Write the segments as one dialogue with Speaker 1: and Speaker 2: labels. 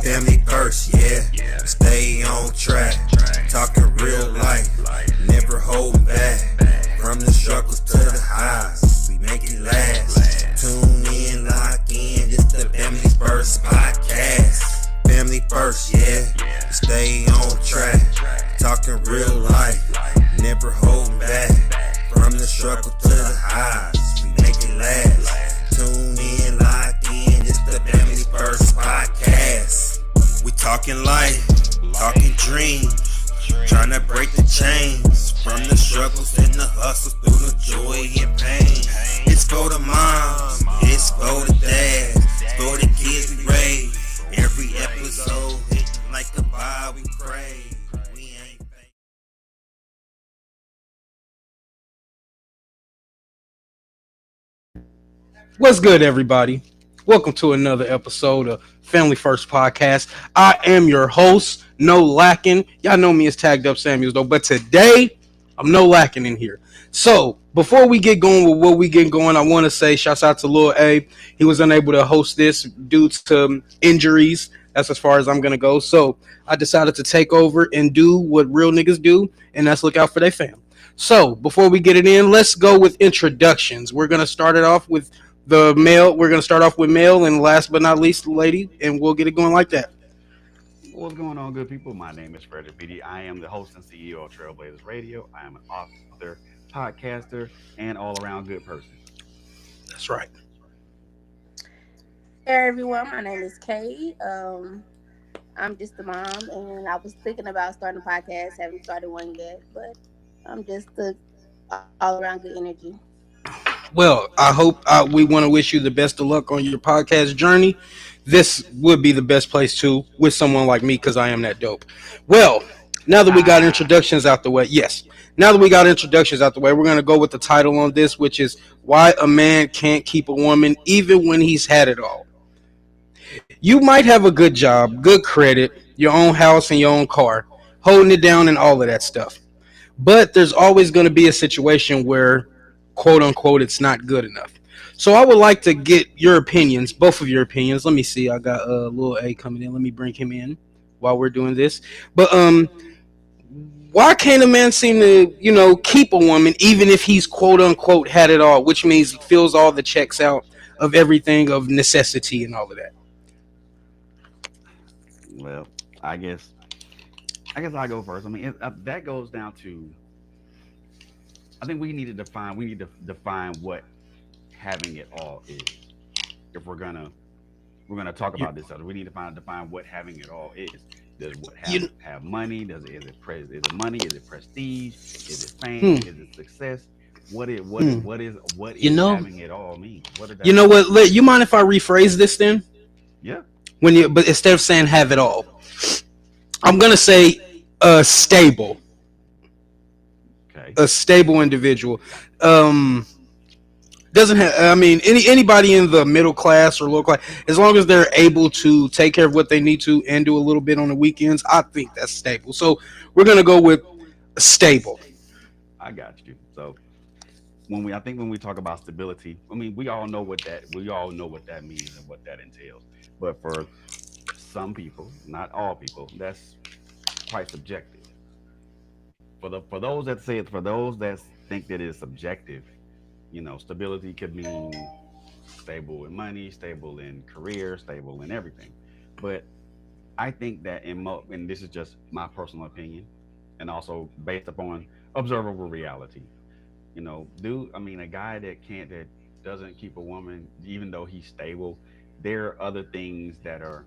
Speaker 1: Family first, yeah. Stay on track. Talking real life. Never holding back. From the struggles to the highs, we make it last. Tune in, lock in. This the Family First podcast. Family first, yeah. Stay on track. Talking real life. Never holding back. From the struggle to the highs, we make it last. Tune in, lock in. This the Family First podcast. We talking life, talking dreams. Trying to break the chains. From the struggles and the hustles through the joy and pain. It's for the moms, it's for the dads, it's for the kids we raise. Every episode hitting like a vibe we crave. We ain't fake.
Speaker 2: What's good, everybody? Welcome to another episode of Family First Podcast. I am your host, No Lacking. Y'all know me as Tagged Up Samuels, though, but today I'm no lacking in here. So, before we get going with what we get going, I want to say shouts out to Lil A. He was unable to host this due to injuries. That's as far as I'm going to go. So, I decided to take over and do what real niggas do, and that's look out for their fam. So, before we get it in, let's go with introductions. We're going to start it off with the male. We're going to start off with male, and last but not least, the lady, and we'll get it going like that.
Speaker 3: What's going on, good people? My name is Frederick Beatty. I am the host and CEO of Trailblazers Radio. I am an author, podcaster, and all-around good person.
Speaker 2: That's right.
Speaker 4: Hey everyone, my name is Kay. I'm just a mom, and I was thinking about starting a podcast. Haven't started one yet, but I'm just the all-around good energy.
Speaker 2: Well, I hope we want to wish you the best of luck on your podcast journey. This would be the best place to with someone like me because I am that dope. Well, now that we got introductions out the way, now that we got introductions out the way, we're going to go with the title on this, which is Why a Man Can't Keep a Woman Even When He's Had It All. You might have a good job, good credit, your own house and your own car, holding it down and all of that stuff. But there's always going to be a situation where, quote unquote, it's not good enough. So I would like to get your opinions, both of your opinions. Let me see. I got Lil A coming in. Let me bring him in while we're doing this. But why can't a man seem to, keep a woman even if he's quote unquote had it all, which means fills all the checks out of everything of necessity and all of that?
Speaker 3: Well, I guess I'll go first. I mean, that goes down to, I think we need to define what having it all is. If we're gonna talk about this, we need to define what having it all is. Does what have money? Is it money? Is it prestige? Is it fame? Is it success? What is having it all mean?
Speaker 2: You know what? You mind if I rephrase this then?
Speaker 3: Yeah.
Speaker 2: But instead of saying have it all, I'm gonna say stable.
Speaker 3: Okay.
Speaker 2: A stable individual. Doesn't have. I mean, anybody in the middle class or low class, as long as they're able to take care of what they need to and do a little bit on the weekends, I think that's stable. So we're gonna go with stable.
Speaker 3: I got you. So when we talk about stability, I mean, we all know what that means and what that entails. But for some people, not all people, that's quite subjective. For those that think that it's subjective, stability could mean stable in money, stable in career, stable in everything. But I think that and this is just my personal opinion, and also based upon observable reality. A guy that doesn't keep a woman, even though he's stable, there are other things that are,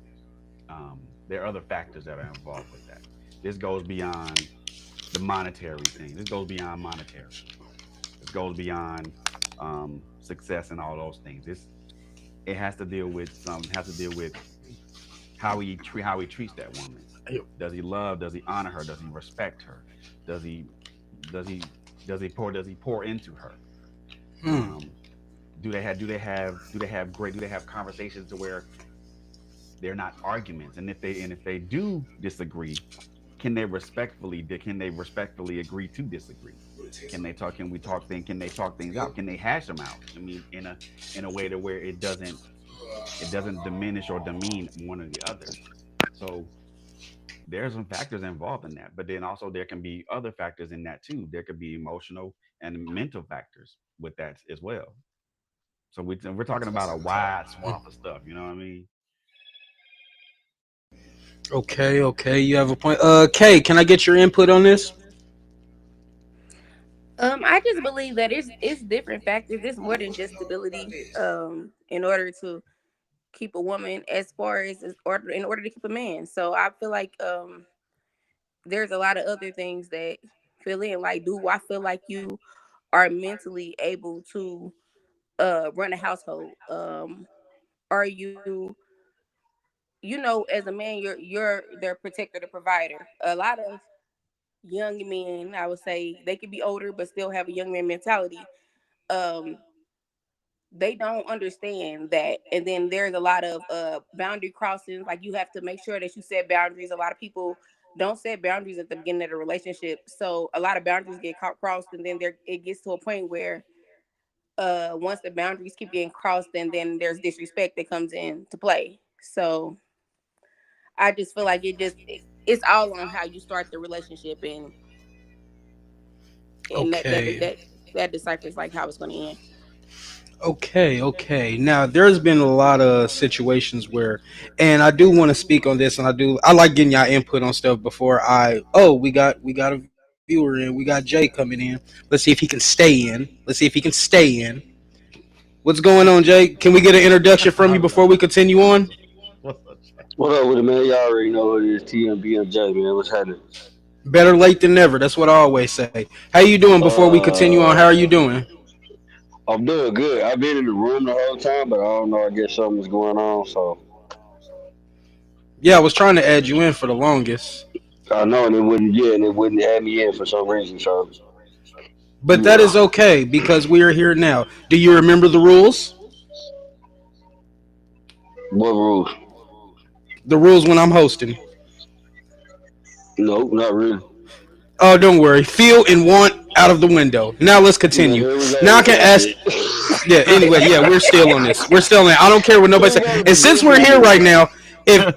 Speaker 3: there are other factors that are involved with that. This goes beyond the monetary thing. This goes beyond monetary. This goes beyond success and all those things. It has to deal with how he treats that woman. Does he love? Does he honor her? Does he respect her? Does he pour into her? Do they have conversations to where they're not arguments? And if they do disagree, can they respectfully agree to disagree? Can they talk things out? Can they hash them out? I mean, in a way to where it doesn't diminish or demean one or the other. So there's some factors involved in that, but then also there can be other factors in that too. There could be emotional and mental factors with that as well. So we're talking about a wide swath of stuff. You know what I mean?
Speaker 2: Okay, okay, you have a point. Kay, can I get your input on this?
Speaker 4: I just believe that it's different factors. It's more than just stability. In order to keep a woman, as far as order in order to keep a man. So I feel like there's a lot of other things that fill in. Like, do I feel like you are mentally able to run a household? Are you, as a man, you're their protector, the provider. A lot of young men, I would say, they could be older but still have a young man mentality. Um, they don't understand that, and then there's a lot of boundary crossings. Like, you have to make sure that you set boundaries. A lot of people don't set boundaries at the beginning of the relationship, so a lot of boundaries get crossed, and then there it gets to a point where once the boundaries keep getting crossed, and then there's disrespect that comes into play. So I just feel like it's all on how you start the relationship, and
Speaker 2: Okay.
Speaker 4: that deciphers like how it's going to end.
Speaker 2: Okay, okay. Now there's been a lot of situations where, and I do want to speak on this, and I like getting y'all input on stuff before I. Oh, we got a viewer in. We got Jay coming in. Let's see if he can stay in. Let's see if he can stay in. What's going on, Jay? Can we get an introduction from you
Speaker 3: I
Speaker 2: before
Speaker 3: love
Speaker 2: we continue on?
Speaker 3: what's up, Jay?
Speaker 5: What up with it, man? Y'all already know what it is. TMBMJ, man. What's happening?
Speaker 2: Better late than never. That's what I always say. How you doing before we continue on? How are
Speaker 5: Uh,
Speaker 2: you doing?
Speaker 5: I'm doing good. I've been in the room the whole time, but I don't know. I guess something's going on, so
Speaker 2: Yeah, I was trying to add you in for the longest.
Speaker 5: I know, and it wouldn't. Yeah, and it wouldn't add me in for some reason. So
Speaker 2: But that
Speaker 5: yeah,
Speaker 2: is okay because we are here now. Do you remember the rules?
Speaker 5: what rules?
Speaker 2: The rules when I'm hosting.
Speaker 5: No, not really.
Speaker 2: Oh, don't worry. Feel and want out of the window. Now let's
Speaker 5: Man,
Speaker 2: continue.
Speaker 5: here we go
Speaker 2: Now I
Speaker 5: with
Speaker 2: can
Speaker 5: that
Speaker 2: ask.
Speaker 5: shit.
Speaker 2: Yeah. Anyway, yeah, we're still on this. We're still on. I don't care what nobody
Speaker 5: Here we
Speaker 2: says.
Speaker 5: go with the
Speaker 2: And since we're
Speaker 5: bullshit
Speaker 2: here right
Speaker 5: again.
Speaker 2: now,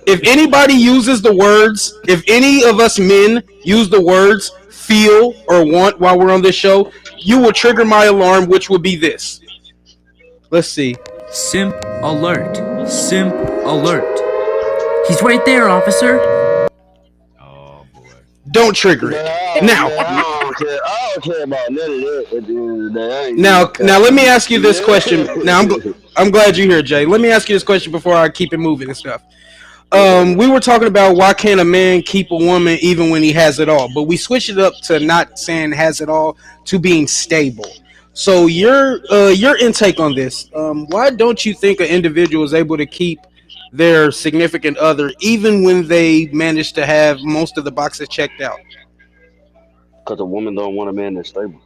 Speaker 2: if anybody uses the words, if any of us men use the words feel or want while we're on this show, you will trigger my alarm, which will be this. Let's see.
Speaker 6: Simp alert. Simp alert. He's right there, officer.
Speaker 3: Oh boy.
Speaker 2: Don't trigger it. Now,
Speaker 5: Man, I don't care. I don't care about none of that. At the end of the day, I ain't even
Speaker 2: now,
Speaker 5: gonna
Speaker 2: now,
Speaker 5: cap
Speaker 2: let
Speaker 5: on
Speaker 2: me
Speaker 5: you.
Speaker 2: ask you this question. Now, I'm glad you're here, Jay. Let me ask you this question before I keep it moving and stuff.
Speaker 5: What's up?
Speaker 2: We were talking about why can't a man keep a woman even when he has it all, but we switched it up to not saying has it all to being stable. So your intake on this, why don't you think an individual is able to keep their significant other even when they manage to have most of the boxes checked out?
Speaker 5: Because a woman don't want a man that's stable.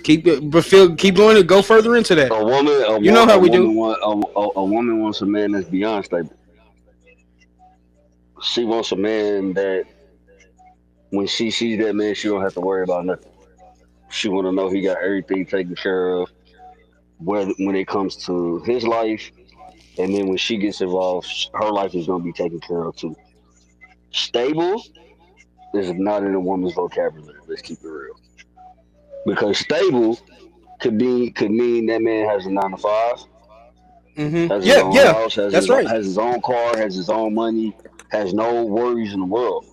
Speaker 2: Keep but feel keep going to go further into that. You know how we do.
Speaker 5: A woman wants a man that's beyond stable. She wants a man that when she sees that man, she don't have to worry about nothing. She want to know he got everything taken care of, whether when it comes to his life, and then when she gets involved, her life is gonna be taken care of too. Stable is not in a woman's vocabulary. Let's keep it real. Because stable could mean that man has a 9 to 5, has his
Speaker 2: Yeah,
Speaker 5: own
Speaker 2: yeah,
Speaker 5: house,
Speaker 2: that's right.
Speaker 5: has his own car, has his own money, has no worries in the world.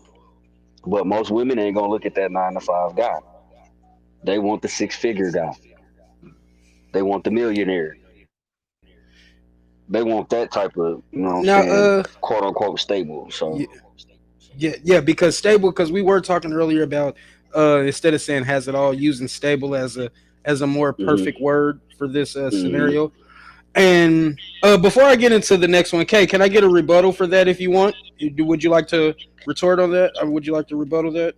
Speaker 5: But most women ain't gonna look at that 9 to 5 guy. They want the 6 figure guy. They want the millionaire. They want that type of, you know what I'm
Speaker 2: Now,
Speaker 5: saying, quote unquote stable. So
Speaker 2: yeah, yeah, because stable. Because we were talking earlier about instead of saying has it all, using stable as a more
Speaker 5: hmm
Speaker 2: perfect word for this
Speaker 5: hmm
Speaker 2: scenario. And before I get into the next one, Kay, can I get a rebuttal for that if you want? Would you like to retort on that, or would you like to rebuttal that?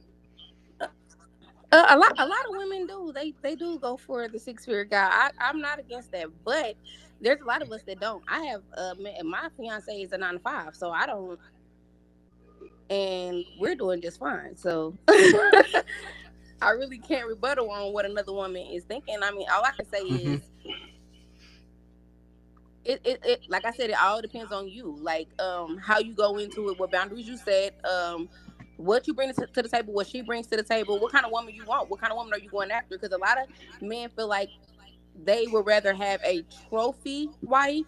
Speaker 4: A lot of women do. They do go for the six-figure guy. I'm not against that, but there's a lot of us that don't. I have my fiance is a 9 to 5, so I don't, and we're doing just fine. So I really can't rebuttal on what another woman is thinking. I mean, all I can say
Speaker 2: Hmm.
Speaker 4: is it like I said, it all depends on you. Like how you go into it, what boundaries you set, what you bring to the table, what she brings to the table, what kind of woman you want, what kind of woman are you going after? Because a lot of men feel like they would rather have a trophy wife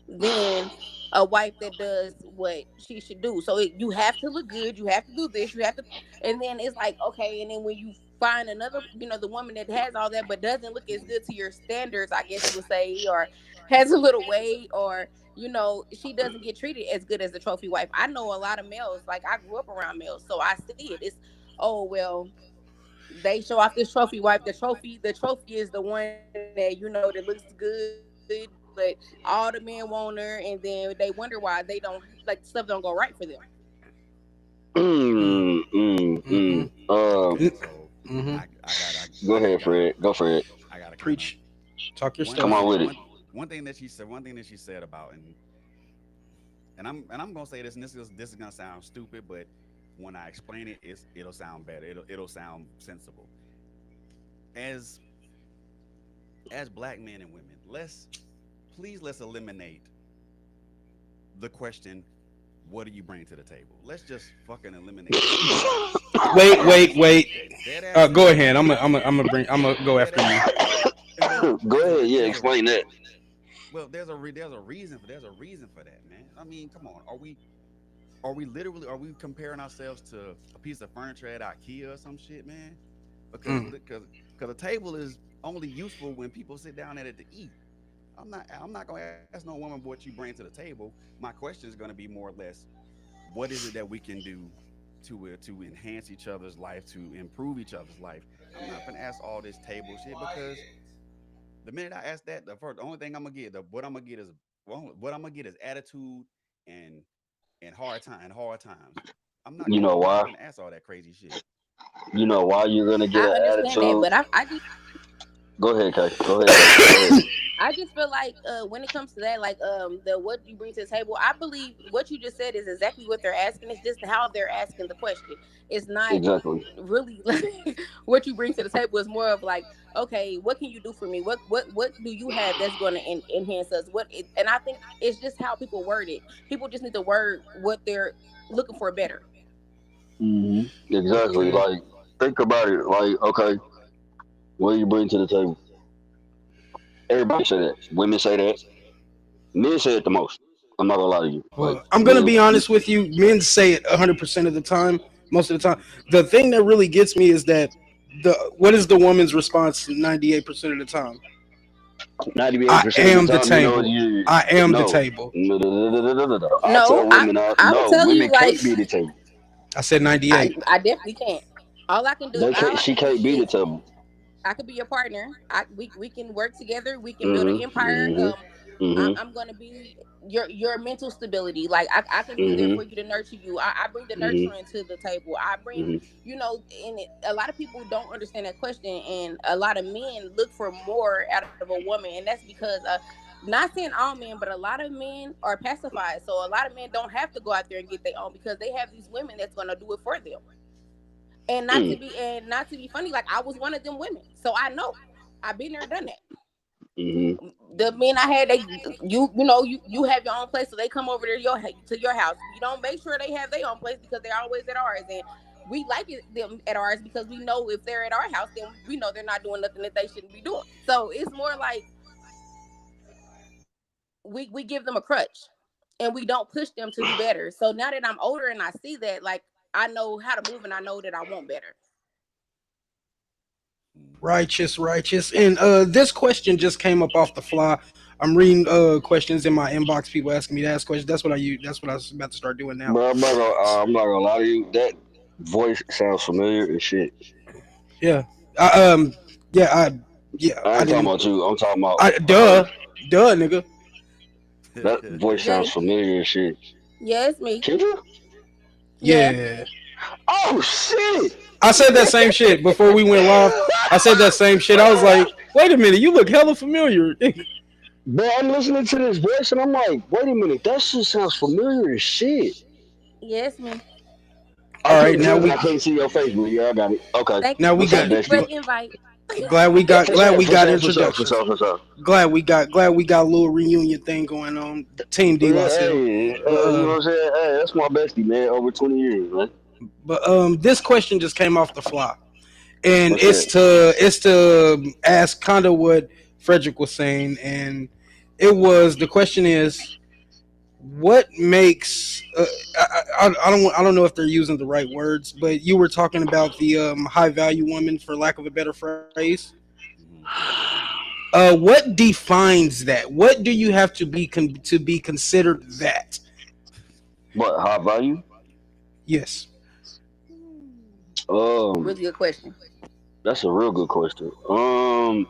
Speaker 4: than a wife that does what she should do. So you have to look good, you have to do this, you have to, and then it's like okay, and then when you find another, the woman that has all that but doesn't look as good to your standards, I guess you would say, or has a little weight, or she doesn't get treated as good as the trophy wife. I know a lot of males, like I grew up around males, so I see it. It's oh well, they show off this trophy wife. The trophy is the one that that looks good, but all the men want her, and then they wonder why they don't like stuff don't go right for them.
Speaker 2: Mm,
Speaker 5: Mm, mm,
Speaker 2: mm-mm.
Speaker 5: mm.
Speaker 3: Okay, so
Speaker 2: Mm-hmm.
Speaker 5: Go
Speaker 3: I just
Speaker 5: ahead,
Speaker 3: gotta
Speaker 5: Fred. Go for it.
Speaker 3: I gotta kind of
Speaker 2: Preach. Talk your
Speaker 3: one
Speaker 5: Come
Speaker 2: stuff.
Speaker 5: on
Speaker 3: thing
Speaker 5: with it.
Speaker 3: one thing that she said, about, and I'm gonna say this, and this is gonna sound stupid, but when I explain it, it'll sound better. It'll sound sensible. As black men and women, let's eliminate the question, what do you bring to the table? Let's just fucking eliminate that shit.
Speaker 2: Wait.
Speaker 3: Dead ass
Speaker 2: Go
Speaker 3: serious.
Speaker 2: ahead. I'm gonna go
Speaker 3: Dead
Speaker 2: after
Speaker 3: ass
Speaker 2: you.
Speaker 3: serious. Well,
Speaker 5: Go ahead. Yeah, explain that.
Speaker 3: there's a reason for that, man. I mean, come on. Are we comparing ourselves to a piece of furniture at IKEA or some shit, man? Because
Speaker 2: Mm.
Speaker 3: a table is only useful when people sit down at it to eat. I'm not gonna ask no woman what you bring to the table. My question is gonna be more or less, what is it that we can do to enhance each other's life, to improve each other's life? I'm not gonna ask all this table shit, because the minute I ask that, the only thing I'm gonna get, what I'm gonna get is attitude and hard times.
Speaker 5: You know
Speaker 3: I'm not
Speaker 5: why?
Speaker 3: gonna ask all that crazy shit.
Speaker 5: You know why you're gonna get
Speaker 4: I
Speaker 5: an
Speaker 4: understand that,
Speaker 5: attitude?
Speaker 4: but I just
Speaker 5: Go ahead, Kay. Go ahead, Kay. Go ahead.
Speaker 4: I just feel like when it comes to that, like the what you bring to the table, I believe what you just said is exactly what they're asking. It's just how they're asking the question. It's not
Speaker 5: Exactly.
Speaker 4: really like what you bring to the table. Is more of like, okay, what can you do for me? What do you have that's going to enhance us? And I think it's just how people word it. People just need to word what they're looking for better.
Speaker 5: Exactly.
Speaker 2: Okay.
Speaker 5: Like, think about it. Like, okay, what do you bring to the table? Everybody say that. Women say that. Men say it the most. I'm not gonna lie to you. Like,
Speaker 2: Well, I'm gonna
Speaker 5: men.
Speaker 2: be honest with you. Men say it 100% of the time. Most of the time, the thing that really gets me is that what is the woman's response 98% of the time?
Speaker 5: 98%
Speaker 2: I
Speaker 5: of the
Speaker 2: am the
Speaker 5: time, you know,
Speaker 2: table. I am the
Speaker 5: no.
Speaker 2: table.
Speaker 5: No, no, no, no, no, no, no, no. I
Speaker 4: No,
Speaker 5: tell
Speaker 4: I
Speaker 5: women,
Speaker 4: I would
Speaker 5: no,
Speaker 4: tell you
Speaker 5: women
Speaker 4: like
Speaker 5: can't be the table.
Speaker 2: I said
Speaker 4: I
Speaker 2: 98.
Speaker 4: I definitely can't. All I can do,
Speaker 5: They
Speaker 4: all
Speaker 5: can't.
Speaker 4: I
Speaker 5: She
Speaker 4: can do
Speaker 5: can't be the
Speaker 4: is
Speaker 5: table.
Speaker 4: I could be your partner. We can work together. We can build an
Speaker 5: Mhm.
Speaker 4: empire.
Speaker 5: Mhm. Mhm.
Speaker 4: I'm gonna be your mental stability. Like I can be there
Speaker 5: Mhm.
Speaker 4: for you to nurture you. I bring the
Speaker 5: Mhm.
Speaker 4: nurturing to the table. I bring,
Speaker 5: Mhm.
Speaker 4: and a lot of people don't understand that question, and a lot of men look for more out of a woman, and that's because not saying all men, but a lot of men are pacified. So a lot of men don't have to go out there and get their own because they have these women that's gonna do it for them.
Speaker 5: Mm.
Speaker 4: And not to be funny, like I was one of them women, so I know I've been there, done that.
Speaker 5: Mhm.
Speaker 4: The men I had, you have your own place, so they come over to your house. You don't make sure they have their own place because they're always at ours, and we like them at ours because we know if they're at our house, then we know they're not doing nothing that they shouldn't be doing. So it's more like we give them a crutch, and we don't push them to do better. So now that I'm older and I see that, like I know how to move, and I know that I want better.
Speaker 3: Mhm.
Speaker 2: Righteous. And this question just came up off the fly. I'm reading questions in my inbox. People asking me to ask questions. That's what I use. That's what I was about to start doing now.
Speaker 5: Bro, I'm not gonna lie to you. That voice sounds familiar as shit.
Speaker 2: Yeah. I, yeah. Yeah.
Speaker 5: I
Speaker 2: I
Speaker 5: ain't talking
Speaker 2: didn't.
Speaker 5: about you. I'm talking about
Speaker 2: I
Speaker 5: her.
Speaker 2: duh, nigga.
Speaker 5: That voice
Speaker 4: Jay,
Speaker 5: sounds familiar as shit.
Speaker 4: yeah, it's me.
Speaker 5: Kendra?
Speaker 4: Yeah.
Speaker 2: Yeah.
Speaker 5: Oh shit!
Speaker 2: I said that same shit before we went live. I said that same shit. I was like, wait a minute, you look hella familiar.
Speaker 5: Bro, I'm listening to this voice and I'm like, wait a minute, that shit sounds familiar as shit.
Speaker 4: Yeah, it's me.
Speaker 5: I
Speaker 2: All right,
Speaker 5: couldn't tell, I couldn't see your face, but yeah, I got it. Okay,
Speaker 4: Thank you.
Speaker 2: now we
Speaker 5: what's up,
Speaker 2: got
Speaker 4: Thank you for
Speaker 5: bestie?
Speaker 4: the invite.
Speaker 2: glad we
Speaker 5: For
Speaker 2: got
Speaker 5: sure, for sure, for
Speaker 2: introductions.
Speaker 5: sure, for sure.
Speaker 2: Glad we got a little reunion thing going on. Team D
Speaker 5: Yeah,
Speaker 2: La Hill.
Speaker 5: hey,
Speaker 2: But
Speaker 5: you know what I'm saying? Hey, that's my bestie, man. Over 20 years, man.
Speaker 2: this question just came off the fly. And
Speaker 5: What's that?
Speaker 2: it's to ask kind of what Frederick was saying, and it was the question is what makes I don't know if they're using the right words, but you were talking about the high value woman for lack of a better phrase.
Speaker 3: Yeah.
Speaker 2: What defines that? What do you have to be to be considered that?
Speaker 5: What, high value?
Speaker 2: Yes.
Speaker 5: Um,
Speaker 4: Really good question.
Speaker 5: that's a real good question.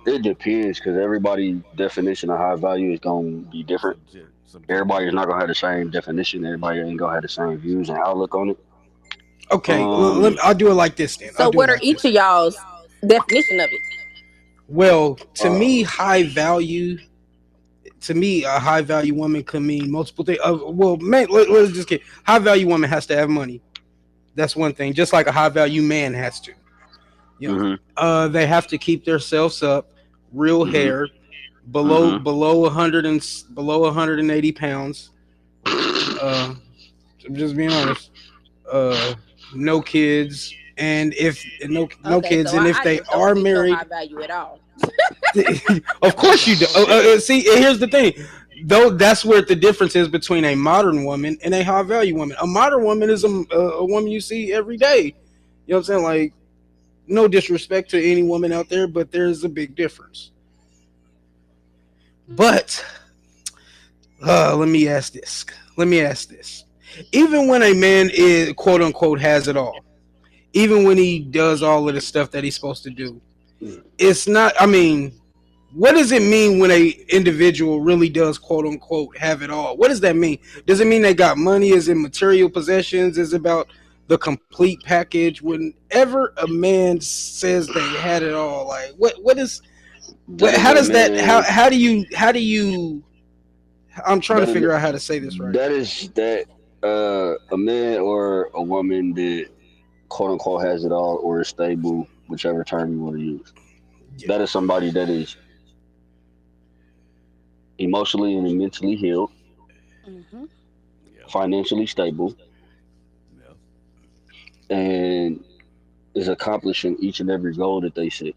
Speaker 5: It depends because everybody's definition of high value is gonna be different.
Speaker 3: Subjective.
Speaker 5: Everybody's not gonna have the same definition. Everybody ain't gonna have the same views and outlook on it.
Speaker 2: Okay.
Speaker 5: Um,
Speaker 2: I'll do it like this then. I'll
Speaker 4: So,
Speaker 2: do it
Speaker 4: what are
Speaker 2: like
Speaker 4: each
Speaker 2: this.
Speaker 4: of y'all's definition of it?
Speaker 2: Well, to
Speaker 5: uh,
Speaker 2: me, high value. To me, a high value woman could mean multiple things. Well, man, let's just get high value woman has to have money. That's one thing. Just like a high value man has to. You know,
Speaker 5: mhm,
Speaker 2: they have to keep themselves up, real
Speaker 5: mhm,
Speaker 2: hair,
Speaker 5: mhm.
Speaker 2: below 100 and below 180 pounds. Uh, I'm just being honest. Uh, no kids, and if no
Speaker 4: Okay,
Speaker 2: kids,
Speaker 4: so
Speaker 2: and
Speaker 4: I,
Speaker 2: if
Speaker 4: I
Speaker 2: they
Speaker 4: just don't
Speaker 2: are
Speaker 4: fit your high
Speaker 2: married,
Speaker 4: value at all.
Speaker 2: of
Speaker 3: What
Speaker 2: course
Speaker 3: the
Speaker 2: you do.
Speaker 3: hell?
Speaker 2: See, here's the thing. Though that's where the difference is between a modern woman and a high value woman. A modern woman is a woman you see every day. You know what I'm saying? Like, no disrespect to any woman out there, but there's a big difference. But let me ask this. Let me ask this. Even when a man is quote unquote has it all, even when he does all of the stuff that he's supposed to do, it's not. I mean, what does it mean when a individual really does quote unquote have it all? What does that mean? Does it mean they got money? Is it material possessions? Is it about the complete package? Whenever a man says they had it all, like what is
Speaker 5: That is
Speaker 2: how
Speaker 5: a
Speaker 2: does that
Speaker 5: man.
Speaker 2: how do you I'm trying to
Speaker 5: That is
Speaker 2: figure out how to say this right.
Speaker 5: that is that a man or a woman that quote unquote has it all or is stable, whichever term you want to use.
Speaker 2: Yeah.
Speaker 5: That is somebody that is emotionally and mentally healed,
Speaker 4: Hmm.
Speaker 3: Yeah.
Speaker 5: financially stable,
Speaker 3: Yeah.
Speaker 5: and is accomplishing each and every goal that they set.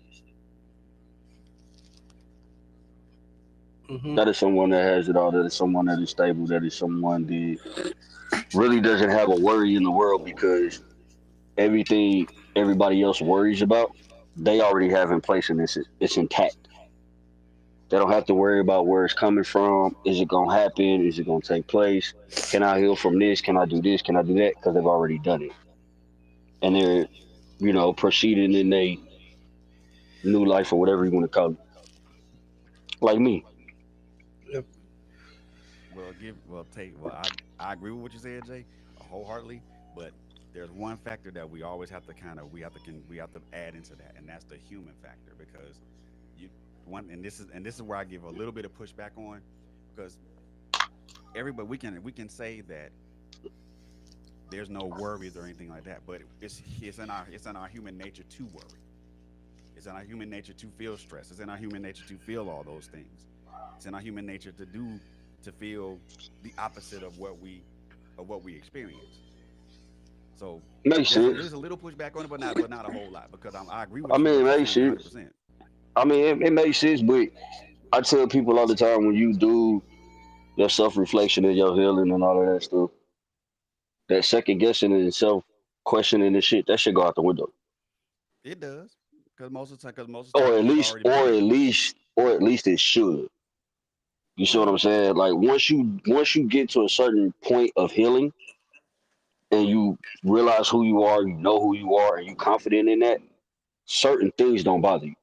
Speaker 2: Hmm.
Speaker 5: That is someone that has it all. That is someone that is stable. That is someone that really doesn't have a worry in the world because everything everybody else worries about, they already have in place and it's intact. They don't have to worry about where it's coming from. Is it gonna happen? Is it gonna take place? Can I heal from this? Can I do this? Can I do that? Because they've already done it, and they're proceeding in a new life or whatever you want to call it. Like me,
Speaker 3: I agree with what you said, Jay, wholeheartedly. But there's one factor that we always have to we have to add into that, and that's the human factor because you one and this is where I give a little bit of pushback on because everybody we can say that there's no worries or anything like that, but it's in our human nature to worry. It's in our human nature to feel stress. It's in our human nature to feel all those things. It's in our human nature to feel the opposite of what we experience. So
Speaker 5: makes
Speaker 3: there's
Speaker 5: sense.
Speaker 3: a little pushback on it, but not a whole lot because I agree
Speaker 5: I
Speaker 3: with you
Speaker 5: mean, it
Speaker 3: what you're
Speaker 5: makes
Speaker 3: saying 100.
Speaker 5: sense.
Speaker 3: percent
Speaker 5: I mean, it makes sense, but I tell people all the time when you do your self reflection and your healing and all of that stuff, that second guessing and self questioning and shit, that should go out the window.
Speaker 3: It does because most of the
Speaker 5: Or
Speaker 3: time
Speaker 5: at
Speaker 3: you've
Speaker 5: least,
Speaker 3: already
Speaker 5: or
Speaker 3: been
Speaker 5: at
Speaker 3: there.
Speaker 5: least, or at least it should. You see what I'm
Speaker 3: Well,
Speaker 5: saying? Like once you get to a certain point of healing and you realize who you are, you know who you are, and you confident in that, certain things don't bother you.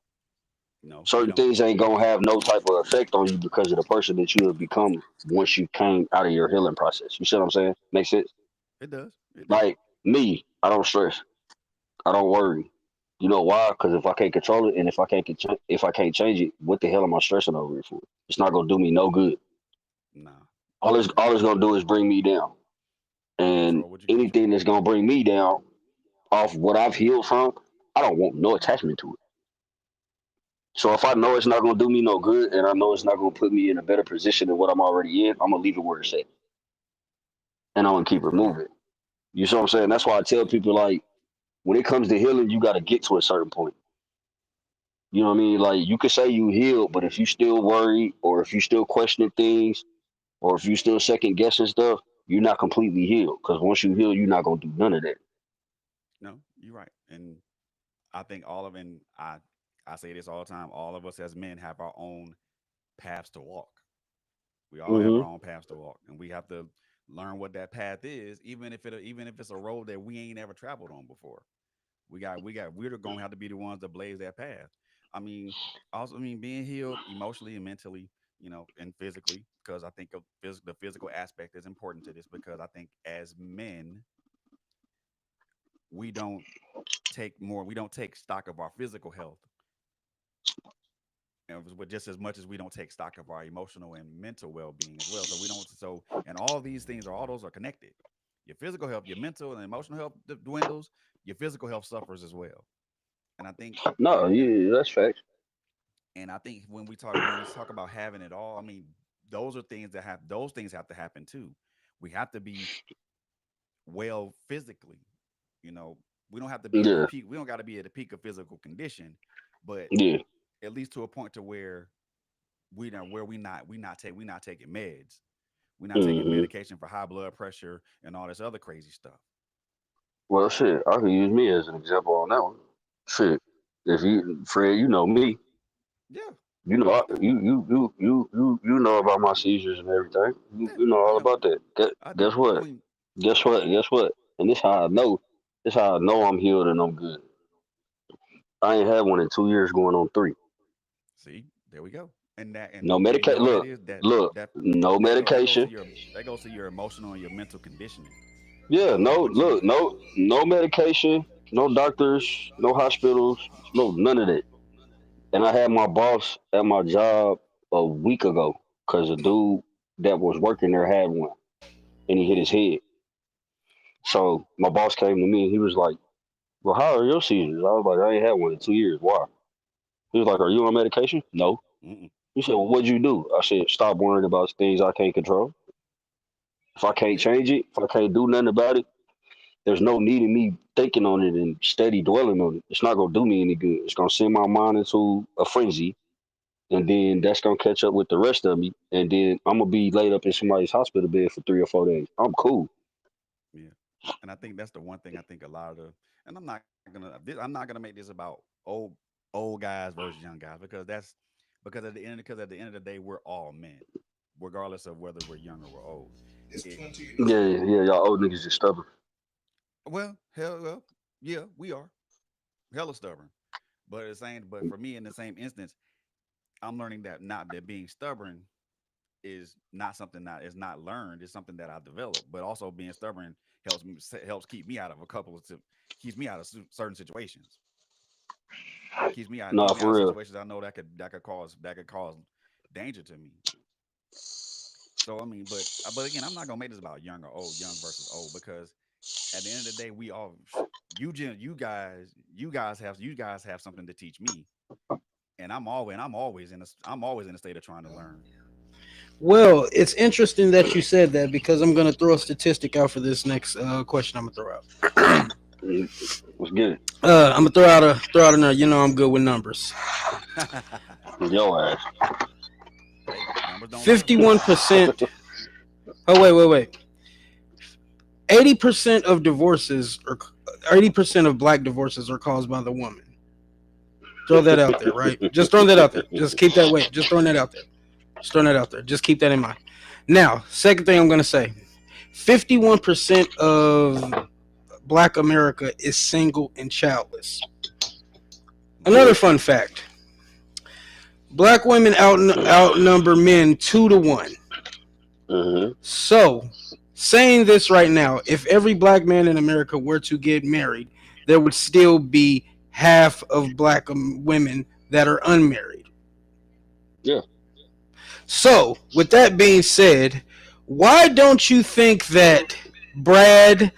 Speaker 3: no, they
Speaker 5: Certain
Speaker 3: don't.
Speaker 5: things ain't gonna have no type of effect on you because of the person that you have become once you came out of your healing process. You see what I'm saying? Makes sense?
Speaker 3: It does. It do.
Speaker 5: Like me, I don't stress. I don't worry. You know why? Because if I can't control it and if I can't change it, what the hell am I stressing over it for? It's not gonna do me no good.
Speaker 3: Nah,
Speaker 5: All it's gonna do is bring me down.
Speaker 3: you
Speaker 5: And
Speaker 3: control what you can
Speaker 5: anything
Speaker 3: control.
Speaker 5: that's gonna bring me down off what I've healed from, I don't want no attachment to it. So if I know it's not gonna do me no good, and I know it's not gonna put me in a better position than what I'm already in, I'm gonna leave it where it's at, and I'm
Speaker 3: I
Speaker 5: gonna keep
Speaker 3: think
Speaker 5: it
Speaker 3: so. Yeah.
Speaker 5: moving. You see what I'm saying? That's why I tell people like when it comes to healing, you got to get to a certain point. You know what I mean? Like you could say you healed, but if you still worried, or if you still questioning things, or if you still second guessing stuff, you're not completely healed. Because once you heal, you're not gonna do none of that.
Speaker 3: No, you're right. And I think all of and I say this all the time. All of us as men have our own paths to walk. We all have our
Speaker 5: Hmm.
Speaker 3: own paths to walk, and we have to learn what that path is, even if it's a road that we ain't ever traveled on before. We're gonna have to be the ones that blaze that path. I mean, also, I mean, being healed emotionally and mentally, and physically, because I think the physical aspect is important to this because I think as men, we don't we don't take stock of our physical health, and but just as much as we don't take stock of our emotional and mental well-being as well. So we don't. So and all these things are all those are connected. Your physical health, your mental and emotional health dwindles. Your physical health suffers as well. And I think
Speaker 5: No,
Speaker 3: and
Speaker 5: yeah, that's facts.
Speaker 3: I think when we talk about having it all, I mean, those things have to happen too. We have to be well physically. You know, we don't have to be at the
Speaker 5: Yeah,
Speaker 3: peak. We don't got to be at the peak of physical condition, but
Speaker 5: yeah.
Speaker 3: at least to a point to where we not taking meds. We're not taking
Speaker 5: Hmm.
Speaker 3: medication for high blood pressure and all this other crazy stuff.
Speaker 5: Well, shit, I can use me as an example on that one. Shit, if you, Fred, you know me.
Speaker 3: Yeah,
Speaker 5: You know,
Speaker 3: most definitely.
Speaker 5: you know about my seizures and everything.
Speaker 3: Yeah,
Speaker 5: You know
Speaker 3: I
Speaker 5: all
Speaker 3: know.
Speaker 5: about that.
Speaker 3: I do.
Speaker 5: Guess
Speaker 3: I
Speaker 5: what?
Speaker 3: mean,
Speaker 5: Guess what? Guess what? And this how I know. This how I know I'm healed and I'm good. I ain't had one in 2 years, going on three.
Speaker 3: see, there we go. And
Speaker 5: No
Speaker 3: you know
Speaker 5: medication.
Speaker 3: what that
Speaker 5: Look,
Speaker 3: is?
Speaker 5: look.
Speaker 3: That
Speaker 5: No
Speaker 3: that goes to
Speaker 5: medication.
Speaker 3: your emotional and your mental conditioning.
Speaker 5: Yeah,
Speaker 3: Those are
Speaker 5: no.
Speaker 3: what you
Speaker 5: Look, no medication. No doctors. No hospitals. No none of that. And I had my boss at my job a week ago because a dude that was working there had one and he hit his
Speaker 3: Mm,
Speaker 5: head. So my boss came to me and he was like, "Well, how are your seizures?" I was like, "I ain't had one in 2 years. Why?" He was like, "Are you on medication?" No.
Speaker 3: mm-mm.
Speaker 5: He said, "Well, what'd you do?" I said, "Stop worrying about things I can't control. If I can't
Speaker 3: Yeah,
Speaker 5: change it, if I can't do nothing about it, there's no need in me thinking on it and steady dwelling on it. It's not gonna do me any good. It's gonna send my mind into a frenzy, and then that's gonna catch up with the rest of me, and then I'm gonna be laid up in somebody's hospital bed for 3 or 4 days. I'm cool."
Speaker 3: yeah. And I think that's the one thing I think a lot of the and I'm not gonna make this about old guys versus young guys because at the end of the day we're all men, regardless of whether we're young or we're old. It
Speaker 5: Yeah, yeah, y'all old niggas just stubborn.
Speaker 3: well, yeah, we are hella stubborn. But it's saying, but for me, in the same instance, I'm learning that not that being stubborn is not something that is not learned. It's something that I developed. But also being stubborn helps keep me out of keeps me out of certain situations.
Speaker 5: Nah,
Speaker 3: Keeps me out
Speaker 5: for
Speaker 3: of
Speaker 5: real.
Speaker 3: situations I know that could cause danger to me. So I mean, but again, I'm not gonna make this about young or old, young versus old, because at the end of the day, we all you guys have something to teach me, and I'm always in a state of trying to learn.
Speaker 2: Well, it's interesting that you said that because I'm going to throw a statistic out for this next question. I'm going to throw out.
Speaker 5: Mm, let's get it.
Speaker 2: I'm gonna throw out another. You know, I'm good with numbers.
Speaker 5: Yo ass.
Speaker 3: Hey, numbers don't lie.
Speaker 2: 51%. Oh wait. 80% of divorces or 80% of black divorces are caused by the woman. Throw that out there, right? Just throwing that out there. Just keep that weight. Just throwing that out there. Just throwing that out there. Just keep that in mind. Now, second thing I'm gonna say: 51% of Black America is single and childless. Another fun fact: Black women outnumber men 2 to 1.
Speaker 5: Hmm.
Speaker 2: So, saying this right now, if every black man in America were to get married, there would still be half of black women that are unmarried.
Speaker 5: Yeah.
Speaker 2: So, with that being said, why don't you think that Brad,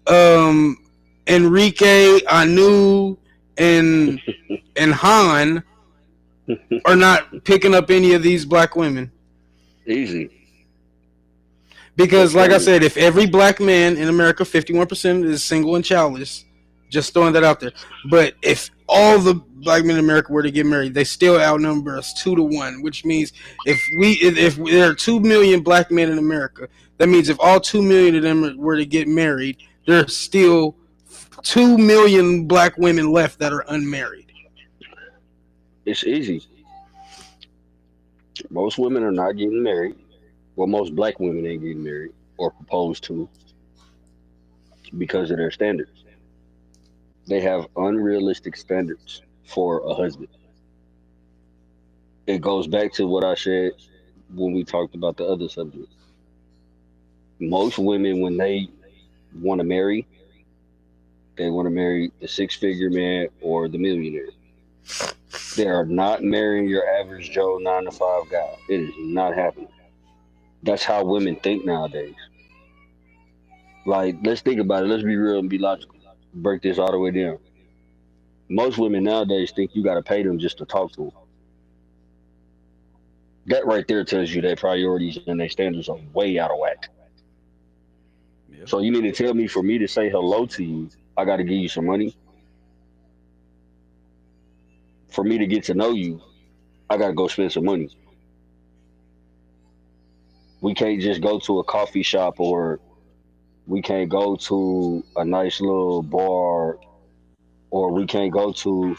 Speaker 2: um, Enrique, Anu, and Han are not picking up any of these black women.
Speaker 5: Easy.
Speaker 2: Because,
Speaker 5: That's
Speaker 2: like I
Speaker 5: crazy.
Speaker 2: said, if every black man in America, 51% is single and childless, just throwing that out there. But if all the black men in America were to get married, they still outnumber us 2 to 1, which means if there are 2 million black men in America, that means if all 2 million of them were to get married, there's still 2 million black women left that are unmarried.
Speaker 5: It's easy. Most women are not getting married. Well, most black women ain't getting married or proposed to because of their standards. They have unrealistic standards for a husband. It goes back to what I said when we talked about the other subject. Most women, when they want to marry, they want to marry the six-figure man or the millionaire. They are not marrying your average Joe 9 to 5 guy. It is not happening. That's how women think nowadays. Like, let's think about it. Let's be real and be logical. Break this all the way down. Most women nowadays think you got to pay them just to talk to them. That right there tells you their priorities and their standards are way out of whack.
Speaker 3: Yeah.
Speaker 5: So you mean to tell me for me to say hello to you, I got to give you some money? For me to get to know you, I got to go spend some money. We can't just go to a coffee shop or we can't go to a nice little bar or we can't go to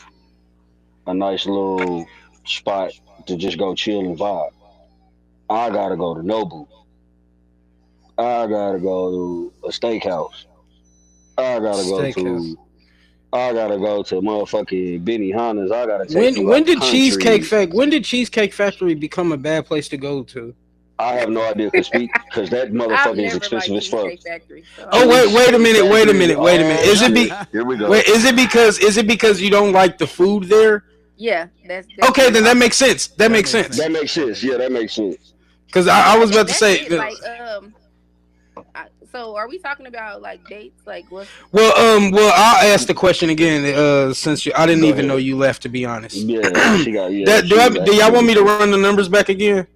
Speaker 5: a nice little spot to just go chill and vibe. I gotta go to Nobu. I gotta go to a steakhouse. I gotta go
Speaker 2: Steakhouse.
Speaker 5: to I gotta go to motherfucking Benny Hanna's. I gotta take
Speaker 2: When
Speaker 5: you out
Speaker 2: when
Speaker 5: the
Speaker 2: did
Speaker 5: country.
Speaker 2: Cheesecake Factory become a bad place to go to?
Speaker 5: I have no idea because that
Speaker 4: I've
Speaker 5: motherfucker is
Speaker 4: never
Speaker 5: expensive
Speaker 4: liked
Speaker 5: as fuck.
Speaker 4: Cheesecake Factory, so I
Speaker 2: Oh,
Speaker 4: don't know.
Speaker 5: Cheesecake Factory.
Speaker 2: wait a minute.
Speaker 5: Oh shit. Here we go.
Speaker 2: Is it because you don't like the food there?
Speaker 4: Yeah, that's
Speaker 2: Okay,
Speaker 4: definitely
Speaker 2: then that
Speaker 4: it.
Speaker 2: makes sense. That makes sense.
Speaker 5: That makes
Speaker 3: That
Speaker 5: sense.
Speaker 3: makes
Speaker 5: Yeah,
Speaker 3: sense.
Speaker 5: that makes sense.
Speaker 2: Because
Speaker 4: Yeah,
Speaker 2: I was about to
Speaker 4: that's
Speaker 2: say,
Speaker 4: it. Like, so are we talking about like dates? Like, what's
Speaker 2: I'll ask the question again. Since I didn't
Speaker 5: Go
Speaker 2: even know
Speaker 5: ahead.
Speaker 2: you left, to be honest.
Speaker 5: Yeah, she was
Speaker 2: Do y'all
Speaker 5: asking me
Speaker 2: want
Speaker 5: the
Speaker 2: me to
Speaker 5: question.
Speaker 2: run the numbers back again?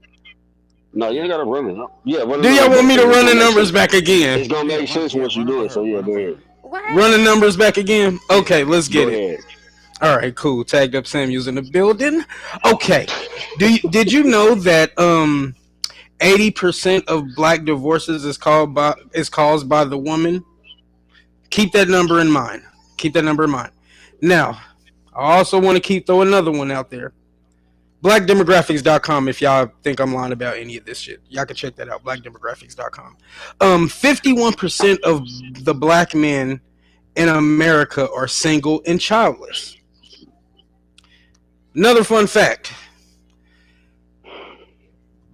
Speaker 5: No, you ain't gotta run it. Yeah, run the
Speaker 2: Do y'all
Speaker 5: numbers
Speaker 2: want
Speaker 5: back
Speaker 2: me to
Speaker 5: because it's
Speaker 2: run
Speaker 5: gonna
Speaker 2: the
Speaker 5: make
Speaker 2: numbers
Speaker 5: sense.
Speaker 2: back again?
Speaker 5: It's gonna make sense once you
Speaker 3: Run them
Speaker 5: do
Speaker 3: for
Speaker 5: it. So
Speaker 3: her.
Speaker 5: yeah,
Speaker 3: Run them
Speaker 5: go
Speaker 3: for
Speaker 5: ahead.
Speaker 3: her.
Speaker 4: what
Speaker 2: Run the
Speaker 4: happened?
Speaker 2: numbers back again.
Speaker 3: Yeah.
Speaker 2: Okay, let's
Speaker 5: Go
Speaker 2: get it.
Speaker 5: ahead.
Speaker 2: All right, cool. Tagged up Samuels in the building. Okay. Did you know that 80% of black divorces is caused by the woman? Keep that number in mind. Keep that number in mind. Now, I also want to keep throw another one out there. Blackdemographics.com if y'all think I'm lying about any of this shit. Y'all can check that out. Blackdemographics.com. 51% of the black men in America are single and childless. Another fun fact.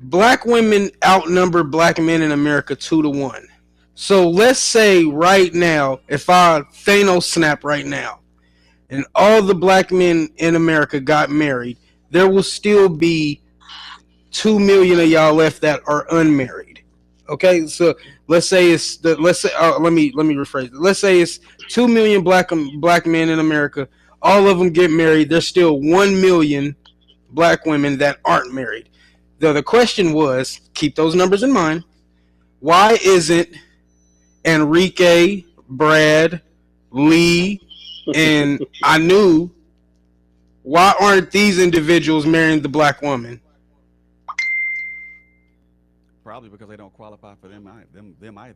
Speaker 2: Black women outnumber black men in America 2 to 1. So let's say right now, if I Thanos snap right now, and all the black men in America got married, there will still be 2 million of y'all left that are unmarried. Okay, so let's say it's the let's say let me rephrase it. Let's say it's 2 million black men in America. All of them get married. There's still 1 million black women that aren't married. The question was, keep those numbers in mind. Why isn't Enrique, Brad, Lee, and Anu, why aren't these individuals marrying the black woman?
Speaker 3: Probably because they don't qualify for them either.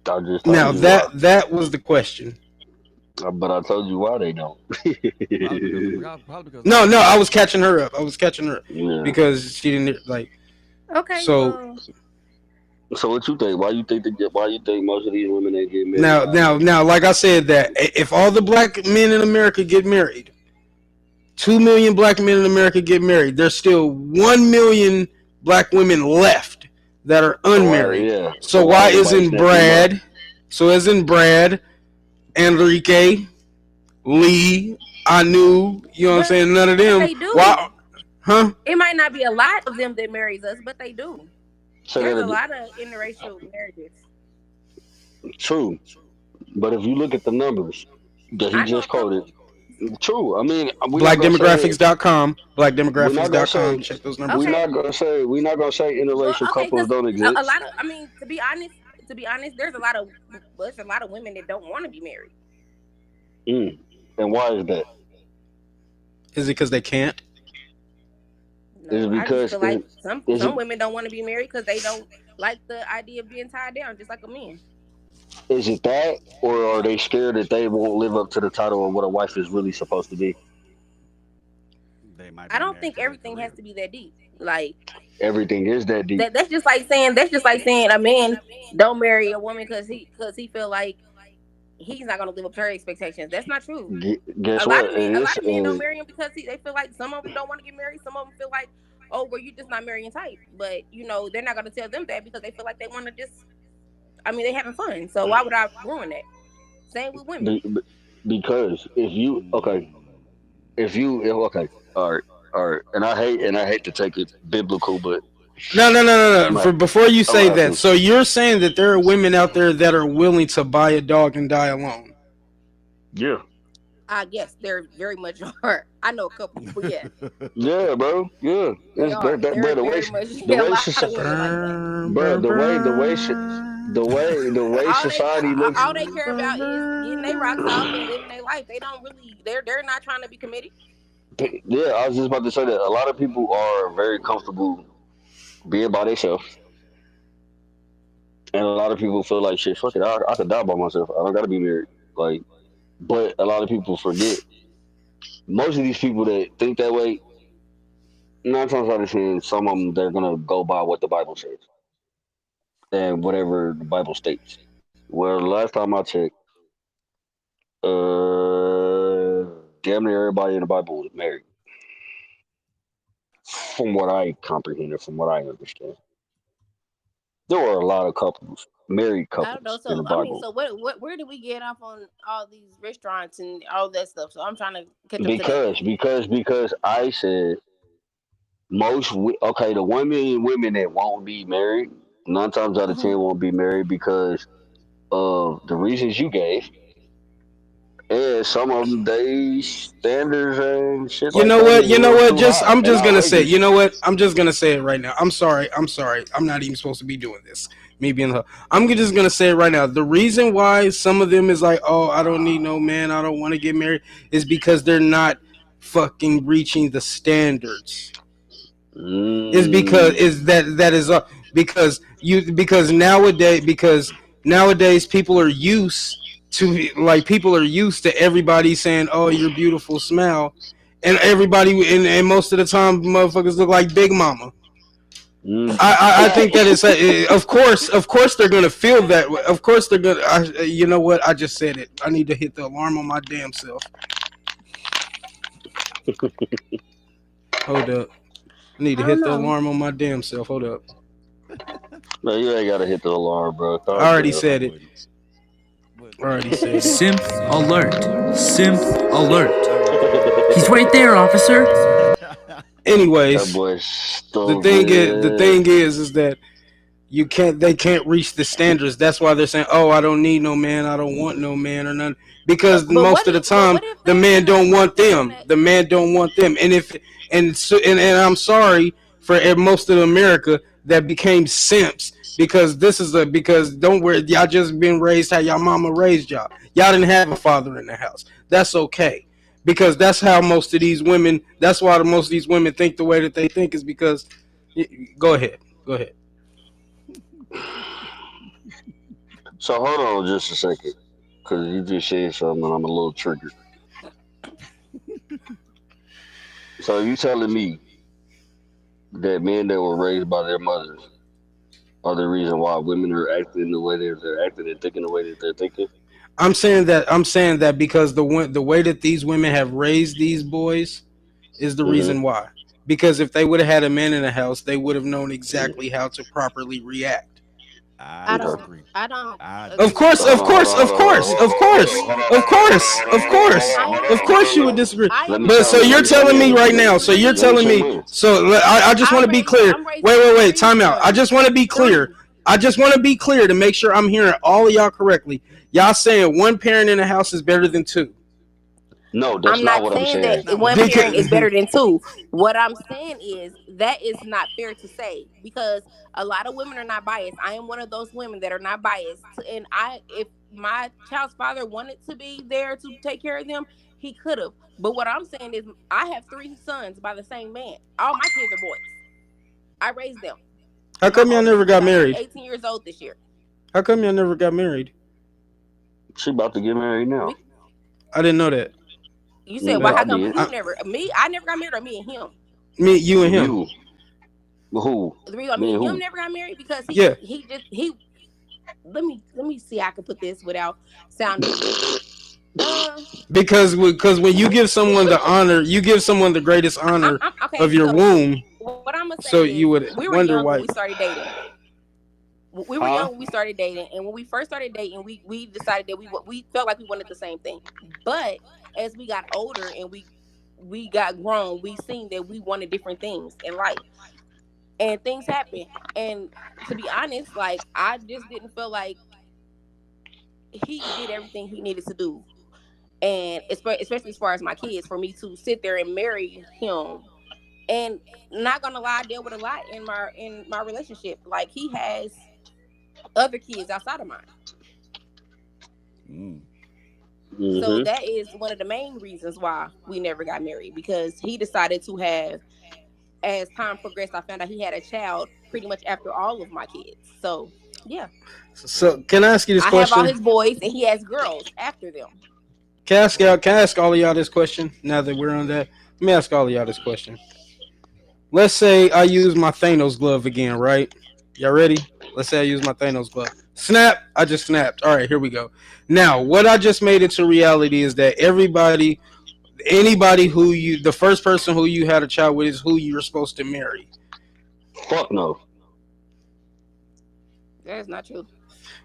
Speaker 5: I just told
Speaker 2: Now
Speaker 5: you why.
Speaker 2: that was the question.
Speaker 5: But I told you why they don't.
Speaker 3: Probably because
Speaker 2: No,
Speaker 3: none of
Speaker 2: no,
Speaker 3: them.
Speaker 2: I was catching her up.
Speaker 5: Yeah.
Speaker 2: Because she didn't like.
Speaker 4: Okay,
Speaker 2: So
Speaker 4: well,
Speaker 5: So what you think? Why you think most of these women ain't getting married nowadays?
Speaker 2: now, like I said, that if all the black men in America get married, 2 million black men in America get married. There's still 1 million black women left that are unmarried.
Speaker 5: Yeah. So
Speaker 2: So
Speaker 5: why
Speaker 2: why
Speaker 5: everybody
Speaker 2: isn't
Speaker 5: snatching them up?
Speaker 2: Brad? So isn't Brad, Enrique, Lee, Anu? You know what I'm saying? None of
Speaker 4: but
Speaker 2: them.
Speaker 4: they do.
Speaker 2: Why? Huh?
Speaker 4: It might not be a lot of them that marries us, but they do.
Speaker 5: Say
Speaker 4: There's
Speaker 5: that
Speaker 4: a
Speaker 5: again.
Speaker 4: lot of interracial marriages.
Speaker 5: True. But if you look at the numbers that he
Speaker 4: I know a
Speaker 5: just quoted,
Speaker 4: couple.
Speaker 5: True. I mean, we're not gonna say that.
Speaker 2: Blackdemographics.com,
Speaker 5: We're not gonna
Speaker 2: blackdemographics.com.
Speaker 5: say.
Speaker 2: Check those numbers
Speaker 5: We're
Speaker 2: out.
Speaker 4: Okay.
Speaker 5: not gonna say. We're not gonna say
Speaker 4: Well,
Speaker 5: interracial
Speaker 4: okay,
Speaker 5: couples
Speaker 4: because
Speaker 5: don't
Speaker 4: a
Speaker 5: exist.
Speaker 4: lot of, I mean, to be honest, there's a lot of women that don't want to be married.
Speaker 5: Mm. And why is that?
Speaker 2: Is it because they can't?
Speaker 5: Is
Speaker 4: No,
Speaker 5: it
Speaker 4: I just
Speaker 5: because
Speaker 4: feel like
Speaker 5: is it
Speaker 4: some women don't want to be married because they don't like the idea of being tied down, just like a man.
Speaker 5: is it that, or are they scared that they won't live up to the title of what a wife is really supposed to be?
Speaker 3: They might
Speaker 4: I
Speaker 3: be
Speaker 4: don't
Speaker 3: married
Speaker 4: think
Speaker 3: for their
Speaker 4: everything has
Speaker 3: career.
Speaker 4: to be that deep. Like
Speaker 5: Everything is that deep.
Speaker 4: that's just like saying a man don't marry a woman because he feel like he's not gonna live up to her expectations. That's not true.
Speaker 5: Guess what?
Speaker 4: A
Speaker 5: And
Speaker 4: lot
Speaker 5: it's
Speaker 4: of men don't marry him because they feel like some of them don't want to get married. Some of them feel like, oh, well, you're just not marrying type. But they're not gonna tell them that because they feel like they want to just. I mean, they having fun. So why would I ruin that? Same with women.
Speaker 5: be- be- because if you okay, all right, and I hate to take it biblical, but
Speaker 2: No, no, no, no,
Speaker 5: I'm
Speaker 2: no.
Speaker 5: a,
Speaker 2: For before you
Speaker 5: I'm
Speaker 2: say
Speaker 5: gonna have
Speaker 2: that,
Speaker 5: to.
Speaker 2: so you're saying that there are women out there that are willing to buy a dog and die alone.
Speaker 5: Yeah,
Speaker 4: I guess they're very much are. I know a couple people. Yeah,
Speaker 5: yeah, bro, yeah.
Speaker 4: they
Speaker 5: That's
Speaker 4: are.
Speaker 5: bro,
Speaker 4: They're very much.
Speaker 5: the
Speaker 4: A
Speaker 5: way
Speaker 4: lot of
Speaker 5: society,
Speaker 4: women like that.
Speaker 2: Burn,
Speaker 5: bro,
Speaker 2: burn,
Speaker 5: the way society looks.
Speaker 4: All they care about is getting their rocks off and living their life. They don't really. They're not trying to be committed.
Speaker 5: Yeah, I was just about to say that a lot of people are very comfortable being by themselves, and a lot of people feel like shit. Fuck it, I could die by myself. I don't gotta be married. Like, but a lot of people forget. Most of these people that think that way, 9 times out of 10, some of them they're gonna go by what the Bible says and whatever the Bible states. Well, last time I checked, damn near everybody in the Bible was married, from what I comprehended, from what I understand. There were a lot of couples, married
Speaker 4: I don't know.
Speaker 5: couples in
Speaker 4: So
Speaker 5: the
Speaker 4: I mean,
Speaker 5: Bible.
Speaker 4: so where do we get off on all these restaurants and all that stuff? So I'm trying to catch up to that.
Speaker 5: Because I said okay, the 1 million women that won't be married, 9 times out of
Speaker 4: Hmm.
Speaker 5: 10 won't be married because of the reasons you gave, and some of them they standards and shit
Speaker 2: You
Speaker 5: like
Speaker 2: know
Speaker 5: that
Speaker 2: what?
Speaker 5: is a
Speaker 2: You know
Speaker 5: little
Speaker 2: what?
Speaker 5: too
Speaker 2: Just
Speaker 5: high
Speaker 2: I'm
Speaker 5: and
Speaker 2: just gonna say. You
Speaker 5: outrageous.
Speaker 2: know what? I'm just gonna say it right now. I'm sorry. I'm sorry. I'm not even supposed to be doing this. Me being the. I'm just gonna say it right now. The reason why some of them is like, oh, I don't need no man. I don't want to get married, is because they're not fucking reaching the standards. Is because
Speaker 5: Mm,
Speaker 2: is that is because nowadays people are used people are used to everybody saying, oh, you're beautiful, smile, and everybody and most of the time motherfuckers look like Big Mama.
Speaker 5: mm.
Speaker 2: I think that is of course they're gonna feel that way. Of course they're gonna you know what, I just said it. I need to hit the alarm on my damn self. Hold up. I need to
Speaker 4: I don't
Speaker 2: hit the
Speaker 4: know.
Speaker 2: alarm on my damn self. Hold up.
Speaker 5: No, you ain't gotta hit the alarm, bro.
Speaker 2: I
Speaker 5: Calm
Speaker 2: already
Speaker 5: down.
Speaker 3: I
Speaker 2: said it.
Speaker 3: wouldn't. But
Speaker 2: I already said it.
Speaker 6: Simp alert. Simp alert. He's
Speaker 3: alert.
Speaker 6: right there, officer.
Speaker 5: That
Speaker 2: Anyways,
Speaker 5: boy's
Speaker 2: the
Speaker 5: stupid.
Speaker 2: thing is that they can't reach the standards. That's why they're saying, oh, I don't need no man, I don't want no man or none, because most of the
Speaker 4: But
Speaker 2: time
Speaker 4: what if
Speaker 2: the
Speaker 4: they're in
Speaker 2: man
Speaker 4: a
Speaker 2: don't
Speaker 4: what if
Speaker 2: want
Speaker 4: they're in
Speaker 2: them.
Speaker 4: a
Speaker 2: The man don't want them. And I'm sorry for most of America that became simps, because because don't worry, y'all just been raised how y'all mama raised y'all. Y'all didn't have a father in the house. That's okay. Because that's how most of these women, that's why most of these women think the way that they think, is because go ahead. Go ahead.
Speaker 5: So hold on just a second, because you just said something and I'm a little triggered. So you telling me that men that were raised by their mothers are the reason why women are acting the way they're acting and thinking the way that they're thinking?
Speaker 2: I'm saying that because the way that these women have raised these boys is the
Speaker 5: Hmm.
Speaker 2: reason why. Because if they would have had a man in the house, they would have known exactly how to properly react.
Speaker 3: I
Speaker 4: I
Speaker 5: Okay.
Speaker 4: don't
Speaker 3: disagree.
Speaker 4: I don't
Speaker 3: I
Speaker 2: Of
Speaker 4: agree.
Speaker 2: course,
Speaker 3: disagree.
Speaker 2: of course, of course, of
Speaker 4: I
Speaker 2: course,
Speaker 4: agree with
Speaker 2: of course, of course,
Speaker 4: I
Speaker 2: of
Speaker 4: am
Speaker 2: course, you would disagree.
Speaker 4: I
Speaker 5: Let
Speaker 4: am
Speaker 5: me
Speaker 2: But so
Speaker 5: chime in.
Speaker 2: you're
Speaker 5: Let me chime
Speaker 2: telling me
Speaker 5: in.
Speaker 2: right
Speaker 4: I
Speaker 2: now. So you're
Speaker 5: Let me
Speaker 2: telling
Speaker 5: chime
Speaker 2: me.
Speaker 5: in.
Speaker 2: So I just want to be clear.
Speaker 4: I'm
Speaker 2: Wait.
Speaker 4: raising
Speaker 2: Time out. I just want to be clear.
Speaker 4: three.
Speaker 2: I just want to be clear to make sure I'm hearing all of y'all correctly. Y'all saying one parent in the house is better than two.
Speaker 5: No, that's
Speaker 4: I'm
Speaker 5: not
Speaker 4: not
Speaker 5: what I'm
Speaker 4: saying
Speaker 3: That's
Speaker 4: that
Speaker 5: saying.
Speaker 3: not what
Speaker 4: one
Speaker 3: he's
Speaker 4: parent
Speaker 3: saying.
Speaker 4: is
Speaker 2: Because
Speaker 4: better than two. What I'm saying is that is not fair to say because a lot of women are not biased. I am one of those women that are not biased. And if my child's father wanted to be there to take care of them, he could have. But what I'm saying is, I have three sons by the same man. All my kids are boys. I raised them.
Speaker 2: how
Speaker 4: My
Speaker 2: come y'all
Speaker 4: oldest
Speaker 2: never
Speaker 4: is
Speaker 2: got
Speaker 4: about to be
Speaker 2: married?
Speaker 4: 18 years old this year.
Speaker 2: How come y'all never got married?
Speaker 5: She about to get married now.
Speaker 4: We,
Speaker 2: I didn't know that.
Speaker 4: you said,
Speaker 5: Yeah,
Speaker 4: well,
Speaker 2: Uh,
Speaker 5: I
Speaker 4: how come
Speaker 5: did.
Speaker 4: you
Speaker 2: I,
Speaker 4: never? Me, I never got married, or me and him.
Speaker 2: me, you, and him.
Speaker 5: You, who?
Speaker 4: The reason
Speaker 5: Me
Speaker 4: me
Speaker 5: and
Speaker 4: and him
Speaker 5: who?
Speaker 4: never got married because
Speaker 2: Yeah,
Speaker 4: he let me see how I can put this without sounding stupid. Uh,
Speaker 2: because when you give someone the honor, you give someone the greatest honor
Speaker 4: I'm okay.
Speaker 2: of your
Speaker 4: So
Speaker 2: womb.
Speaker 4: what I'm gonna say
Speaker 2: So
Speaker 4: is,
Speaker 2: you would
Speaker 4: we were
Speaker 2: wonder
Speaker 4: young when
Speaker 2: why.
Speaker 4: we started dating. We were
Speaker 5: Huh?
Speaker 4: young when we started dating, and when we first started dating, we decided that we felt like we wanted the same thing. But as we got older and we got grown, we seen that we wanted different things in life, and things happen. And to be honest, like I just didn't feel like he did everything he needed to do, and especially as far as my kids, for me to sit there and marry him. And not gonna lie, I deal with a lot in my relationship. Like he has other kids outside of mine.
Speaker 3: Mm.
Speaker 4: So
Speaker 5: Mm-hmm.
Speaker 4: that is one of the main reasons why we never got married, because he decided to have, as time progressed, I found out he had a child pretty much after all of my kids. So yeah,
Speaker 2: So can I ask you this
Speaker 4: I have all
Speaker 2: question?
Speaker 4: his boys and he has girls after them.
Speaker 2: Can I ask all of y'all this question? Now that we're on that, let me ask all of y'all this question. Let's say I use my Thanos glove again, right? Y'all ready? Let's say I use my Thanos glove. Snap! I just snapped. All right, here we go. Now, what I just made it to reality is that anybody who the first person who you had a child with is who you're supposed to marry.
Speaker 5: Fuck no.
Speaker 4: That is not true.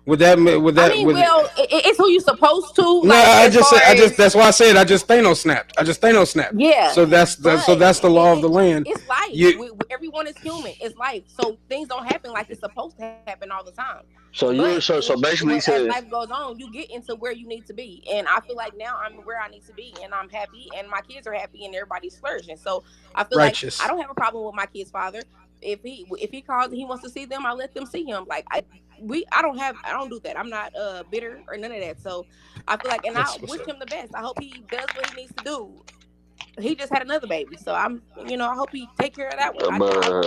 Speaker 2: Would that would
Speaker 4: I
Speaker 2: that
Speaker 4: mean,
Speaker 2: would
Speaker 4: well, it's who you supposed to,
Speaker 2: No,
Speaker 4: like, as far
Speaker 2: I just
Speaker 4: as,
Speaker 2: that's why I said I just Thanos snapped. I just Thanos snapped.
Speaker 4: yeah,
Speaker 2: So
Speaker 4: but
Speaker 2: that's the law of the land.
Speaker 4: it's life.
Speaker 2: You
Speaker 4: Everyone is human. It's life. So things don't happen like it's supposed to happen all the time.
Speaker 5: So
Speaker 4: But
Speaker 5: you so basically
Speaker 4: as
Speaker 5: said
Speaker 4: life goes on, you get into where you need to be. And I feel like now I'm where I need to be, and I'm happy, and my kids are happy, and everybody's flourishing. So I feel like I
Speaker 2: righteous.
Speaker 4: don't have a problem with my kid's father. If he calls and he wants to see them, I let them see him. Like I don't do that. I'm not bitter or none of that. So I feel like, and I
Speaker 2: That's what's
Speaker 4: wish
Speaker 2: up.
Speaker 4: him the best. I hope he does what he needs to do. He just had another baby, so I hope he take care of that one.
Speaker 5: but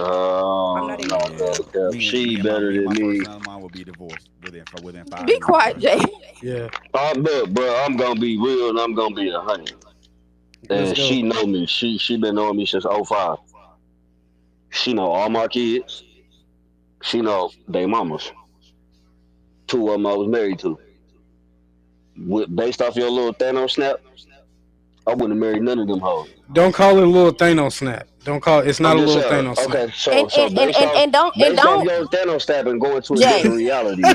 Speaker 4: I'm not
Speaker 5: no,
Speaker 4: ignorant.
Speaker 3: Yeah,
Speaker 5: bro. Cap. She better
Speaker 3: me and
Speaker 5: than
Speaker 3: my first
Speaker 5: me.
Speaker 3: son, mine will be divorced within
Speaker 4: Be
Speaker 3: 5 years,
Speaker 4: quiet,
Speaker 3: bro.
Speaker 4: Jay.
Speaker 2: Yeah,
Speaker 5: Look, bro, I'm gonna be real and I'm gonna be 100.
Speaker 2: let's
Speaker 5: And
Speaker 2: go.
Speaker 5: she know me. She been knowing me since '05. She know all my kids. She know they mamas. Two of them I was married to. Based off your little Thanos snap, I wouldn't have married none of them hoes.
Speaker 2: Don't call it a little Thanos snap. Don't call it. It's
Speaker 5: I'm
Speaker 2: not a
Speaker 5: just
Speaker 2: little
Speaker 5: saying.
Speaker 2: Thanos snap.
Speaker 5: Okay, so
Speaker 4: And
Speaker 5: based off
Speaker 4: don't
Speaker 5: your Thanos snap and going to a
Speaker 4: Jay,
Speaker 5: different reality,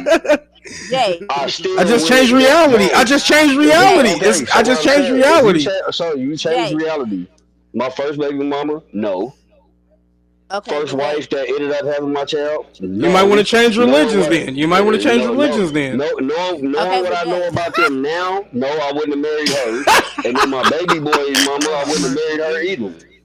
Speaker 4: Jay,
Speaker 5: I
Speaker 2: I
Speaker 5: still
Speaker 2: just
Speaker 5: wouldn't,
Speaker 2: changed reality. I
Speaker 5: bro.
Speaker 2: just changed
Speaker 4: Jay,
Speaker 2: reality.
Speaker 5: Okay,
Speaker 2: I
Speaker 5: so what
Speaker 2: just
Speaker 5: I'm
Speaker 2: changed
Speaker 5: saying, if you
Speaker 2: reality.
Speaker 5: change, so you change
Speaker 4: Jay.
Speaker 5: reality. My first baby mama, no.
Speaker 4: Okay,
Speaker 5: First
Speaker 4: but Jay,
Speaker 5: wife that ended up having my child,
Speaker 2: You might want to
Speaker 5: no.
Speaker 2: change
Speaker 5: Knowing
Speaker 2: religions
Speaker 5: what,
Speaker 2: then. You might want to change
Speaker 5: no, no,
Speaker 2: religions then.
Speaker 5: no, no, knowing
Speaker 4: okay,
Speaker 5: what
Speaker 4: but
Speaker 5: I know
Speaker 4: Jay.
Speaker 5: about them now, no, I wouldn't have married her. And then my baby boy's mama,
Speaker 3: Lord
Speaker 5: I
Speaker 3: have
Speaker 5: wouldn't have
Speaker 3: mercy,
Speaker 5: married her either.
Speaker 3: Jesus.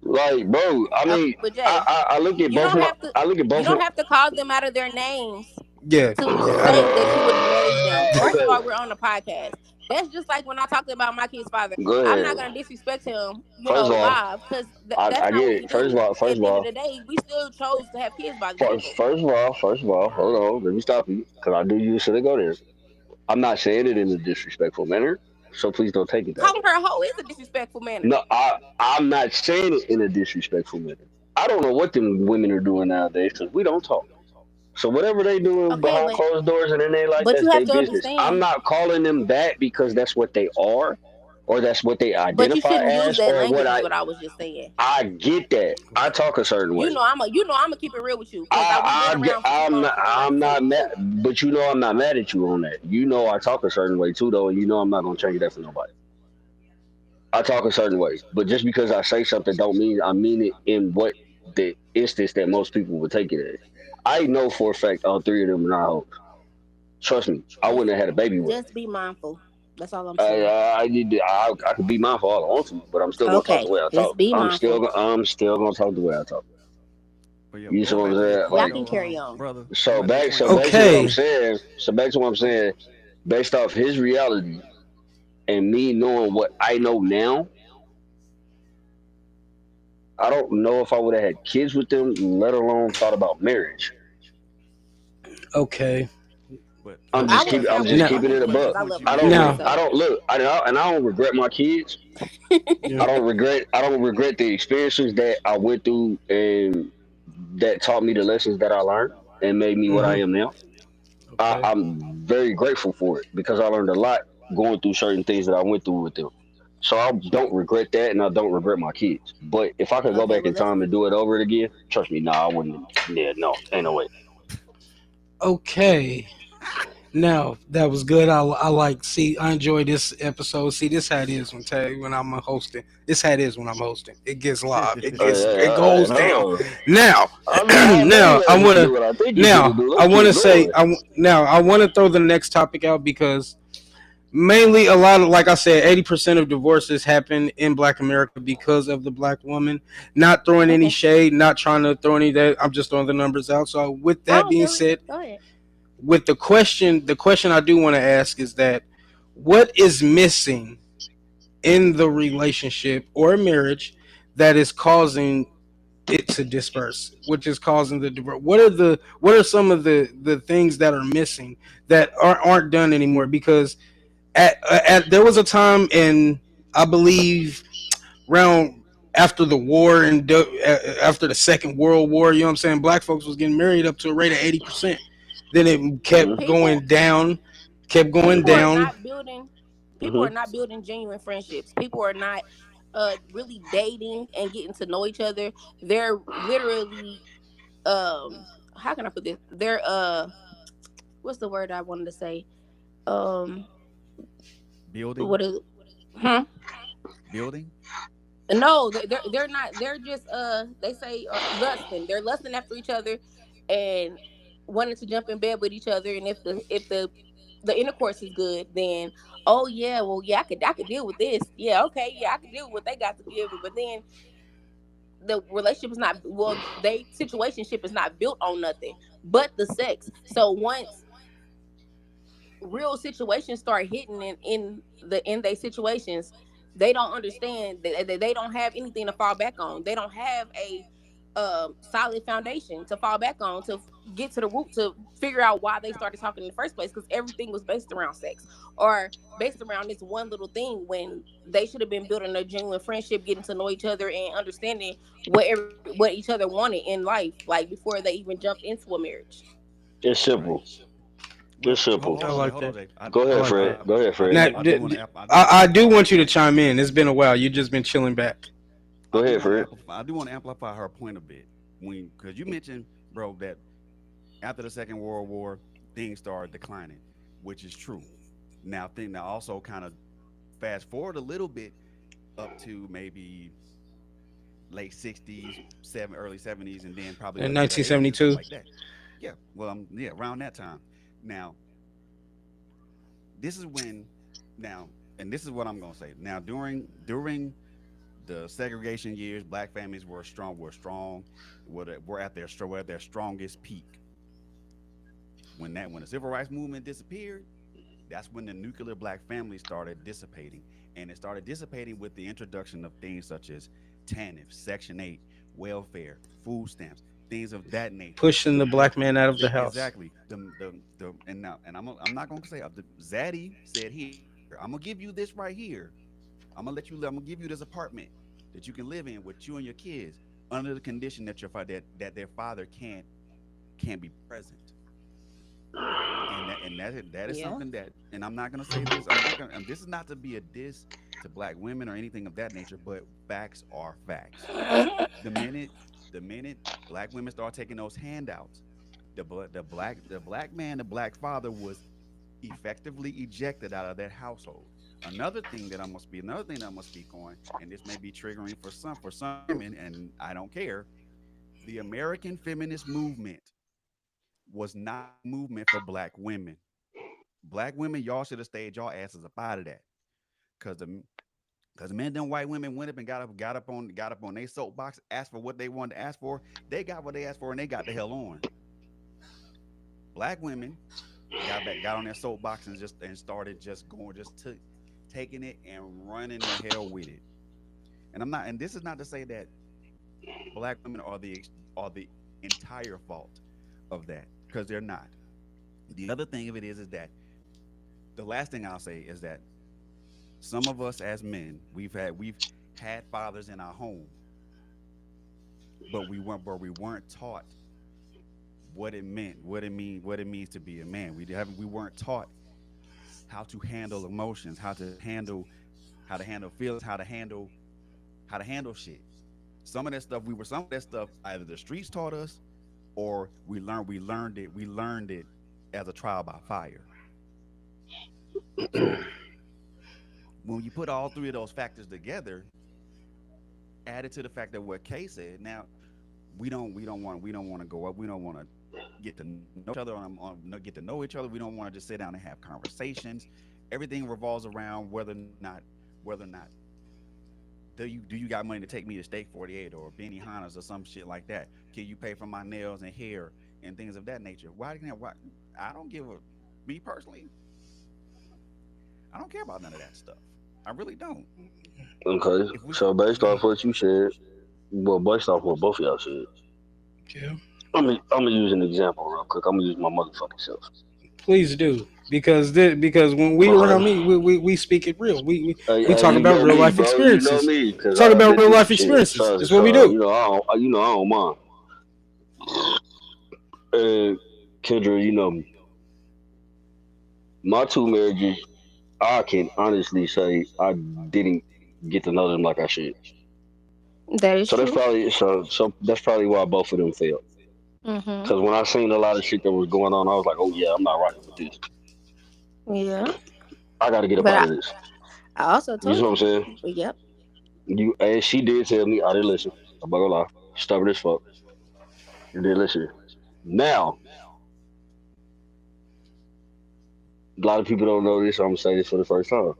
Speaker 5: Like, bro, I
Speaker 4: Okay,
Speaker 5: mean,
Speaker 4: but Jay,
Speaker 5: I look at
Speaker 4: you
Speaker 5: both
Speaker 4: don't
Speaker 5: my,
Speaker 4: have to.
Speaker 5: I look at
Speaker 4: You
Speaker 5: both
Speaker 4: don't
Speaker 5: my,
Speaker 4: have to call them out of their names
Speaker 2: Yeah,
Speaker 4: to
Speaker 2: yeah. I
Speaker 4: say
Speaker 2: don't.
Speaker 4: that you would have married them. First of
Speaker 5: okay,
Speaker 4: all, we're on a podcast. That's just like when I talked about my kid's father.
Speaker 5: go
Speaker 4: I'm not
Speaker 5: ahead.
Speaker 4: gonna disrespect him,
Speaker 5: First of all,
Speaker 4: live, because that's
Speaker 5: I
Speaker 4: not
Speaker 5: get
Speaker 4: what we
Speaker 5: it. First of
Speaker 4: do.
Speaker 5: all,
Speaker 4: At the end of the day, we still chose to have kids by these people.
Speaker 5: first of all, hold on, let me stop you, because I do usually go there. I'm not saying it in a disrespectful manner, so please don't take it that
Speaker 4: Calling
Speaker 5: way.
Speaker 4: her a hoe is a disrespectful manner.
Speaker 5: No, I'm not saying it in a disrespectful manner. I don't know what them women are doing nowadays because we don't talk. So whatever they doing
Speaker 4: Okay,
Speaker 5: behind closed doors and in their life,
Speaker 4: but
Speaker 5: that's
Speaker 4: you have
Speaker 5: their
Speaker 4: to
Speaker 5: business. I'm
Speaker 4: understand.
Speaker 5: not calling them that because that's what they are, or that's what they
Speaker 4: But you
Speaker 5: identify
Speaker 4: shouldn't use
Speaker 5: as,
Speaker 4: that
Speaker 5: or what
Speaker 4: language. Is
Speaker 5: I
Speaker 4: what I was just saying.
Speaker 5: I get that. I talk a certain way.
Speaker 4: I'm gonna keep it real with you because we've been around for too long for me not to
Speaker 5: I'm
Speaker 4: say
Speaker 5: not
Speaker 4: it
Speaker 5: mad,
Speaker 4: too.
Speaker 5: but I'm not mad at you on that. You know I talk a certain way too, though, and you know I'm not gonna change that for nobody. I talk a certain way, but just because I say something don't mean I mean it in what the instance that most people would take it as. I know for a fact all three of them are not hoes. Trust me, I
Speaker 4: Just
Speaker 5: wouldn't have had a baby with them.
Speaker 4: just be mindful. That's all I'm
Speaker 5: I,
Speaker 4: saying.
Speaker 5: I need to, I could be mindful all I want to, but I'm still gonna talk the
Speaker 4: Okay,
Speaker 5: way I
Speaker 4: let's
Speaker 5: talk.
Speaker 4: be mindful.
Speaker 5: I'm still gonna talk the way I talk.
Speaker 3: But yeah,
Speaker 5: You see
Speaker 3: going
Speaker 5: what I'm
Speaker 3: back to your
Speaker 5: saying?
Speaker 3: point
Speaker 4: Y'all
Speaker 5: Like,
Speaker 4: can
Speaker 3: though,
Speaker 4: carry on.
Speaker 3: brother,
Speaker 5: so
Speaker 3: going back to your
Speaker 5: back,
Speaker 3: point
Speaker 5: so
Speaker 3: though.
Speaker 5: back to what I'm
Speaker 2: Okay.
Speaker 5: saying. So back to what I'm saying. Based off his reality and me knowing what I know now, I don't know if I would have had kids with them, let alone thought about marriage.
Speaker 2: Okay.
Speaker 3: But
Speaker 4: I would have
Speaker 5: I'm
Speaker 4: found
Speaker 5: just
Speaker 4: one
Speaker 2: Now,
Speaker 5: keeping
Speaker 4: before
Speaker 5: it
Speaker 4: me
Speaker 3: but
Speaker 4: because
Speaker 5: above.
Speaker 4: I
Speaker 3: what
Speaker 4: love
Speaker 3: you
Speaker 4: my
Speaker 3: mentioned
Speaker 4: kids.
Speaker 2: now,
Speaker 5: I
Speaker 4: So
Speaker 3: though,
Speaker 5: don't look. And I don't regret my kids.
Speaker 2: yeah.
Speaker 5: I don't regret the experiences that I went through and that taught me the lessons that I learned and made me what I
Speaker 2: Hmm.
Speaker 5: am now.
Speaker 2: Okay.
Speaker 5: I'm very grateful for it because I learned a lot going through certain things that I went through with them. So I don't regret that, and I don't regret my kids. But if I could go
Speaker 4: okay,
Speaker 5: back
Speaker 4: well
Speaker 5: in
Speaker 4: let's.
Speaker 5: time and do it over again, trust me, nah, I wouldn't. Yeah, no, ain't no way.
Speaker 2: Okay. Now that was good. I like. See, I enjoy this episode. See, this how it is when I'm hosting. This how it is when I'm hosting. It gets live. It goes down.
Speaker 5: No.
Speaker 2: Now,
Speaker 5: I know
Speaker 2: now
Speaker 5: you
Speaker 2: I
Speaker 5: ain't finna
Speaker 2: wanna
Speaker 5: do what I think you finna
Speaker 2: now
Speaker 5: do.
Speaker 2: I
Speaker 5: Let's
Speaker 2: wanna
Speaker 5: keep
Speaker 2: say
Speaker 5: going.
Speaker 2: now I wanna throw the next topic out because mainly a lot of, like I said, 80% of divorces happen in Black America because of the Black woman. Not throwing any
Speaker 4: Okay,
Speaker 2: shade, not trying to throw any that. I'm just throwing the numbers out. So with
Speaker 4: I
Speaker 2: that
Speaker 4: don't
Speaker 2: being
Speaker 4: feel it.
Speaker 2: said,
Speaker 4: Go ahead.
Speaker 2: with the question I do want to ask is that what is missing in the relationship or marriage that is causing it to disperse, which is causing the divorce? What are some of the things that are missing that aren't done anymore? Because at there was a time in, I believe, around after the war and after the Second World War, you know what I'm saying, black folks was getting married up to a rate of 80%. Then it kept
Speaker 5: Hmm.
Speaker 4: People
Speaker 2: going down, kept going
Speaker 4: people are
Speaker 2: down.
Speaker 4: not building people are
Speaker 5: Hmm.
Speaker 4: not building genuine friendships. People are not really dating and getting to know each other. They're literally how can I put this? They're what's the word I wanted to say? Um
Speaker 3: building,
Speaker 4: what is huh?
Speaker 3: building.
Speaker 4: No, they're not. They're just they say lusting. They're lusting after each other, and wanting to jump in bed with each other. And if the intercourse is good, then oh yeah, well yeah, I could deal with this. Yeah, okay, yeah, I could deal with what they got to give me. But then the relationship is not, well, they situationship is not built on nothing but the sex. So once real situations start hitting in their situations, they don't understand that they don't have anything to fall back on. They don't have a solid foundation to fall back on to get to the root to figure out why they started talking in the first place, because everything was based around sex or based around this one little thing when they should have been building a genuine friendship, getting to know each other and understanding what each other wanted in life, like before they even jumped into a marriage.
Speaker 5: It's
Speaker 3: Right.
Speaker 5: simple. It's simple.
Speaker 2: I like
Speaker 3: Hold on,
Speaker 2: that.
Speaker 3: Jay.
Speaker 5: Go
Speaker 2: I
Speaker 5: ahead,
Speaker 2: like
Speaker 5: Fred.
Speaker 2: that.
Speaker 5: Go ahead, Fred.
Speaker 2: Now,
Speaker 3: I do want to
Speaker 2: I do
Speaker 3: amplify
Speaker 2: want
Speaker 3: her
Speaker 2: you to
Speaker 3: point.
Speaker 2: chime in. It's been a while. You just been chilling back.
Speaker 5: Go ahead, Fred.
Speaker 3: I do want to amplify her point a bit when because you mentioned, bro, that after the Second World War things started declining, which is true. Now also kind of fast forward a little bit up to maybe late '60s, early '70s, and then probably
Speaker 2: In
Speaker 3: up to the '80s and stuff
Speaker 2: 1972.
Speaker 3: like that. Yeah, well, yeah, around that time. Now, this is when now, and this is what I'm gonna say. Now, during the segregation years, black families were at their strongest peak. When the civil rights movement disappeared, that's when the nuclear black family started dissipating. And it started dissipating with the introduction of things such as TANF, Section 8, welfare, food stamps, things of that nature.
Speaker 2: Pushing the black man out of the house.
Speaker 3: Exactly. The and now and I'm not gonna say Zaddy said here, I'm gonna give you this right here. I'm gonna give you this apartment that you can live in with you and your kids under the condition that that their father can't be present. And that is
Speaker 4: Yeah.
Speaker 3: something that, and I'm not gonna say this. I'm not gonna. And this is not to be a diss to black women or anything of that nature, but facts are facts. The minute the minute black women start taking those handouts, the black father was effectively ejected out of that household. Another thing that I must speak on, and this may be triggering for some women, and I don't care. The American feminist movement was not a movement for black women. Black women, y'all should have stayed y'all asses up out of that. Cause the men, them white women went up and got up on their soapbox, asked for what they wanted to ask for. They got what they asked for, and they got the hell on. Black women got on their soapbox and started just going, taking it and running the hell with it. And I'm not, and this is not to say that black women are the entire fault of that, because they're not. The other thing of it is that the last thing I'll say is that some of us as men, we've had fathers in our home, but we weren't taught what it meant, what it means to be a man. We weren't taught how to handle emotions, how to handle feelings, how to handle shit. Some of that stuff either the streets taught us, or we learned it as a trial by fire. So when you put all three of those factors together, added to the fact that what Kay said, now we don't want to go up. We don't want to get to know each other get to know each other. We don't want to just sit down and have conversations. Everything revolves around whether or not do you got money to take me to Steak 48 or Benny Hanna's or some shit like that? Can you pay for my nails and hair and things of that nature? Why I don't give a me personally, I don't care about none of that stuff. I really don't.
Speaker 5: Okay,
Speaker 3: If we
Speaker 5: so based off what you said, well, based off what both of y'all said,
Speaker 2: Yeah.
Speaker 5: I'm gonna use an example real quick. I'm gonna use my motherfucking self.
Speaker 2: Please do. Because when we around me,
Speaker 5: Okay.
Speaker 2: we speak it real. We
Speaker 5: Hey,
Speaker 2: talk
Speaker 5: you
Speaker 2: about
Speaker 5: know
Speaker 2: real
Speaker 5: me,
Speaker 2: life
Speaker 5: bro. You know
Speaker 2: experiences.
Speaker 5: me, cause
Speaker 2: Talk
Speaker 5: I've
Speaker 2: about
Speaker 5: been
Speaker 2: real
Speaker 5: through
Speaker 2: life
Speaker 5: some shit.
Speaker 2: experiences.
Speaker 5: So,
Speaker 2: That's what we
Speaker 5: so
Speaker 2: do.
Speaker 5: I don't mind. And Kendra, you know me. My two marriages, I can honestly say I didn't get to know them like I should.
Speaker 4: That is
Speaker 5: So that's
Speaker 4: true.
Speaker 5: probably so that's probably why both of them failed.
Speaker 4: Mm-hmm.
Speaker 5: Because when I seen a lot of shit that was going on, I was like, oh yeah, I'm not rocking with this.
Speaker 4: Yeah.
Speaker 5: I got to get up
Speaker 4: But
Speaker 5: out of this.
Speaker 4: I also
Speaker 5: You know
Speaker 4: told
Speaker 5: what I'm
Speaker 4: you.
Speaker 5: saying?
Speaker 4: Yep.
Speaker 5: You and she did tell me I didn't listen. I'm not gonna lie, stubborn as fuck. You didn't listen. Now a lot of people don't know this. So I'm gonna say this for the first time.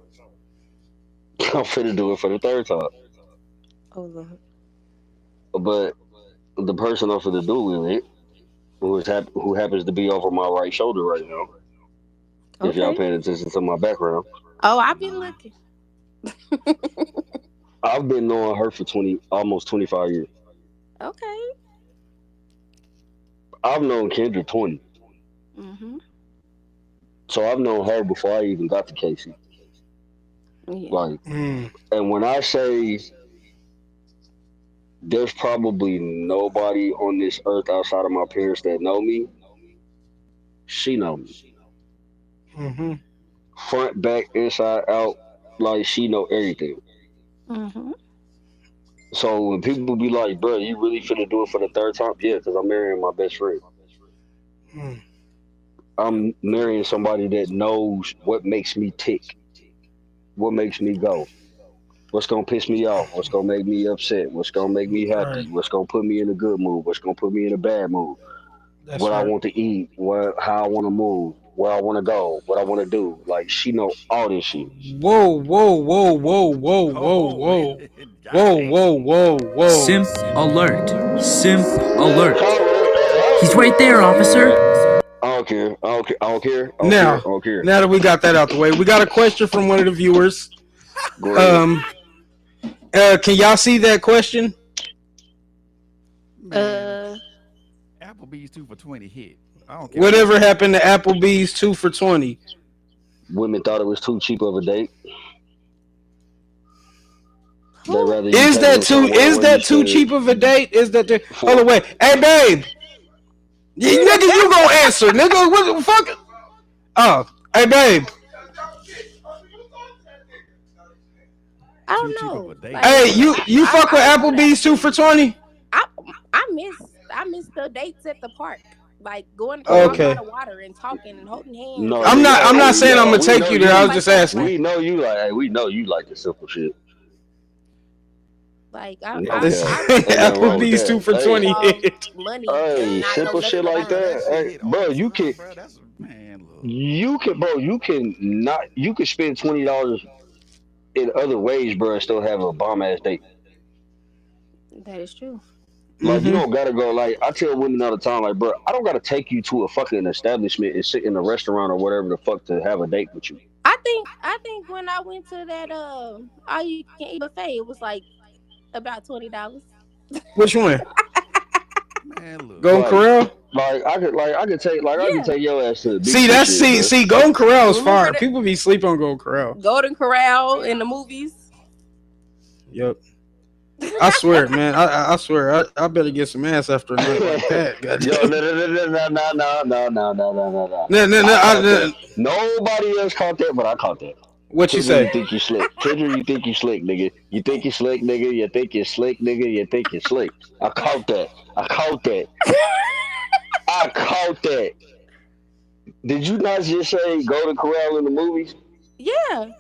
Speaker 5: I'm finna do it for the third time.
Speaker 4: Oh Lord.
Speaker 5: But the person I'm finna do with it, who happens to be over my right shoulder right now, if y'all
Speaker 4: Okay.
Speaker 5: paying attention to my background,
Speaker 4: Oh, I've been looking.
Speaker 5: I've been knowing her for 25 years.
Speaker 4: Okay.
Speaker 5: I've known Kendra 20,
Speaker 4: Mm-hmm.
Speaker 5: so I've known her before I even got to Casey.
Speaker 4: Yeah.
Speaker 5: Like,
Speaker 2: Mm,
Speaker 5: and when I say there's probably nobody on this earth outside of my parents that know me, she know me,
Speaker 2: mm-hmm.
Speaker 5: front, back, inside, out. Like she know everything.
Speaker 4: Mm-hmm.
Speaker 5: So when people be like, "Bro, you really finna do it for the third time?" Yeah, because I'm marrying my best friend.
Speaker 2: Mm.
Speaker 3: Yep.
Speaker 5: I'm
Speaker 3: So
Speaker 5: marrying somebody that knows what makes me tick, what makes me go, what's gonna piss me off, what's gonna make me upset, what's gonna make me
Speaker 2: Right.
Speaker 5: happy, what's gonna put me in a good mood, what's gonna put me in a bad mood,
Speaker 2: That's
Speaker 5: what I
Speaker 2: right.
Speaker 5: want to eat, how I want to move, where I want to go, what I want to do. Like she know all this shit.
Speaker 2: Whoa, whoa, whoa, whoa, whoa, whoa,
Speaker 3: oh wait,
Speaker 2: whoa, whoa,
Speaker 3: goddamn.
Speaker 2: whoa, whoa, whoa.
Speaker 6: Simp alert. Simp
Speaker 5: Man,
Speaker 6: alert.
Speaker 5: call it. Hey, I don't
Speaker 6: He's
Speaker 5: give a
Speaker 6: right
Speaker 5: fuck,
Speaker 6: there, officer.
Speaker 5: man. I don't care. I don't care. I don't care. I don't care. I
Speaker 2: Now,
Speaker 5: don't care.
Speaker 2: now that we got that out the way, we got a question from one of the viewers.
Speaker 5: Go ahead.
Speaker 2: Um, can y'all see that question?
Speaker 3: Man,
Speaker 4: Uh.
Speaker 3: Applebee's 2 for 20 hit. I don't care what
Speaker 2: Whatever
Speaker 3: you
Speaker 2: happened
Speaker 3: say.
Speaker 2: to Applebee's 2 for 20?
Speaker 5: Women thought it was too cheap of a date. They
Speaker 4: Who?
Speaker 5: rather you
Speaker 2: Is
Speaker 5: take
Speaker 2: that
Speaker 5: them
Speaker 2: too?
Speaker 5: somewhere
Speaker 2: Is
Speaker 5: where you
Speaker 2: that too
Speaker 5: spend
Speaker 2: cheap of a date? Is that the? Hold
Speaker 5: for
Speaker 2: on, wait. Hey, babe. Nigga, you gonna answer, nigga? What the fuck? Oh, hey, babe.
Speaker 4: I
Speaker 3: Too
Speaker 4: don't
Speaker 3: cheap of
Speaker 4: know.
Speaker 3: a date.
Speaker 4: Like
Speaker 2: Hey, you
Speaker 3: What?
Speaker 2: you fuck with
Speaker 4: I go to
Speaker 2: Applebee's two for
Speaker 4: Applebee's.
Speaker 2: 20?
Speaker 4: I I miss the dates at the park. Like going to walk by
Speaker 5: oh
Speaker 2: Okay.
Speaker 4: the water and talking and holding hands
Speaker 5: no,
Speaker 4: and
Speaker 2: I'm
Speaker 5: we
Speaker 2: not.
Speaker 4: stuff
Speaker 2: I'm
Speaker 5: know
Speaker 2: not saying I'm
Speaker 5: yo,
Speaker 2: gonna
Speaker 5: we
Speaker 2: take
Speaker 5: know
Speaker 2: you there. I
Speaker 4: stuff
Speaker 2: was
Speaker 5: you.
Speaker 4: like
Speaker 2: just
Speaker 4: that.
Speaker 2: asking.
Speaker 5: We know you like hey, we know you like the simple shit.
Speaker 4: Like
Speaker 5: No
Speaker 2: This
Speaker 5: cap.
Speaker 4: I really
Speaker 5: Ain't nothing
Speaker 4: don't
Speaker 5: wrong with
Speaker 2: Applebee's two
Speaker 5: that.
Speaker 2: for
Speaker 4: care
Speaker 5: Hey,
Speaker 2: twenty
Speaker 4: about
Speaker 2: hit.
Speaker 4: money and
Speaker 5: hey,
Speaker 4: not know
Speaker 5: simple shit
Speaker 4: nothing
Speaker 5: like
Speaker 4: about it.
Speaker 3: Bro,
Speaker 5: that.
Speaker 3: that shit
Speaker 5: Hey,
Speaker 3: hit all
Speaker 5: bro,
Speaker 3: the
Speaker 5: you can
Speaker 3: time, bro. That's man, look.
Speaker 5: You can, bro. You can not. You can spend $20 in other ways, bro, and still have a bomb ass date.
Speaker 4: That is true.
Speaker 5: Like you
Speaker 2: Mm-hmm.
Speaker 5: don't gotta go. Like I tell women all the time, like, bro, I don't gotta take you to a fucking establishment and sit in a restaurant or whatever the fuck to have a date with you.
Speaker 4: I think when I went to that all you can eat buffet, it was like about $20.
Speaker 2: Which one?
Speaker 3: Man, look.
Speaker 2: Golden
Speaker 5: Like,
Speaker 2: Corral.
Speaker 5: I can
Speaker 4: Yeah.
Speaker 5: take your ass to the
Speaker 2: See,
Speaker 5: beach and shit, bro.
Speaker 2: Golden Corral is
Speaker 4: Remember
Speaker 2: fire.
Speaker 4: the
Speaker 2: People be sleep on Golden Corral.
Speaker 4: Golden Corral in the movies?
Speaker 2: Yep. I swear, man. I swear. I better get some ass after a night like that.
Speaker 5: Yo,
Speaker 2: Goddamn.
Speaker 5: no, no, no, no, no, no, no, no, no, no, no, no, no.
Speaker 2: No, no, no.
Speaker 5: I caught that. Nobody else caught that, but I caught that.
Speaker 2: What you
Speaker 5: Kendra, you
Speaker 2: say?
Speaker 5: think you slick. Kendra, you think you slick, nigga. You think you slick, nigga. You think you slick, nigga. You think you slick. I caught that. I caught that. I caught that. Did you not just say Golden Corral in the movies?
Speaker 4: Yeah.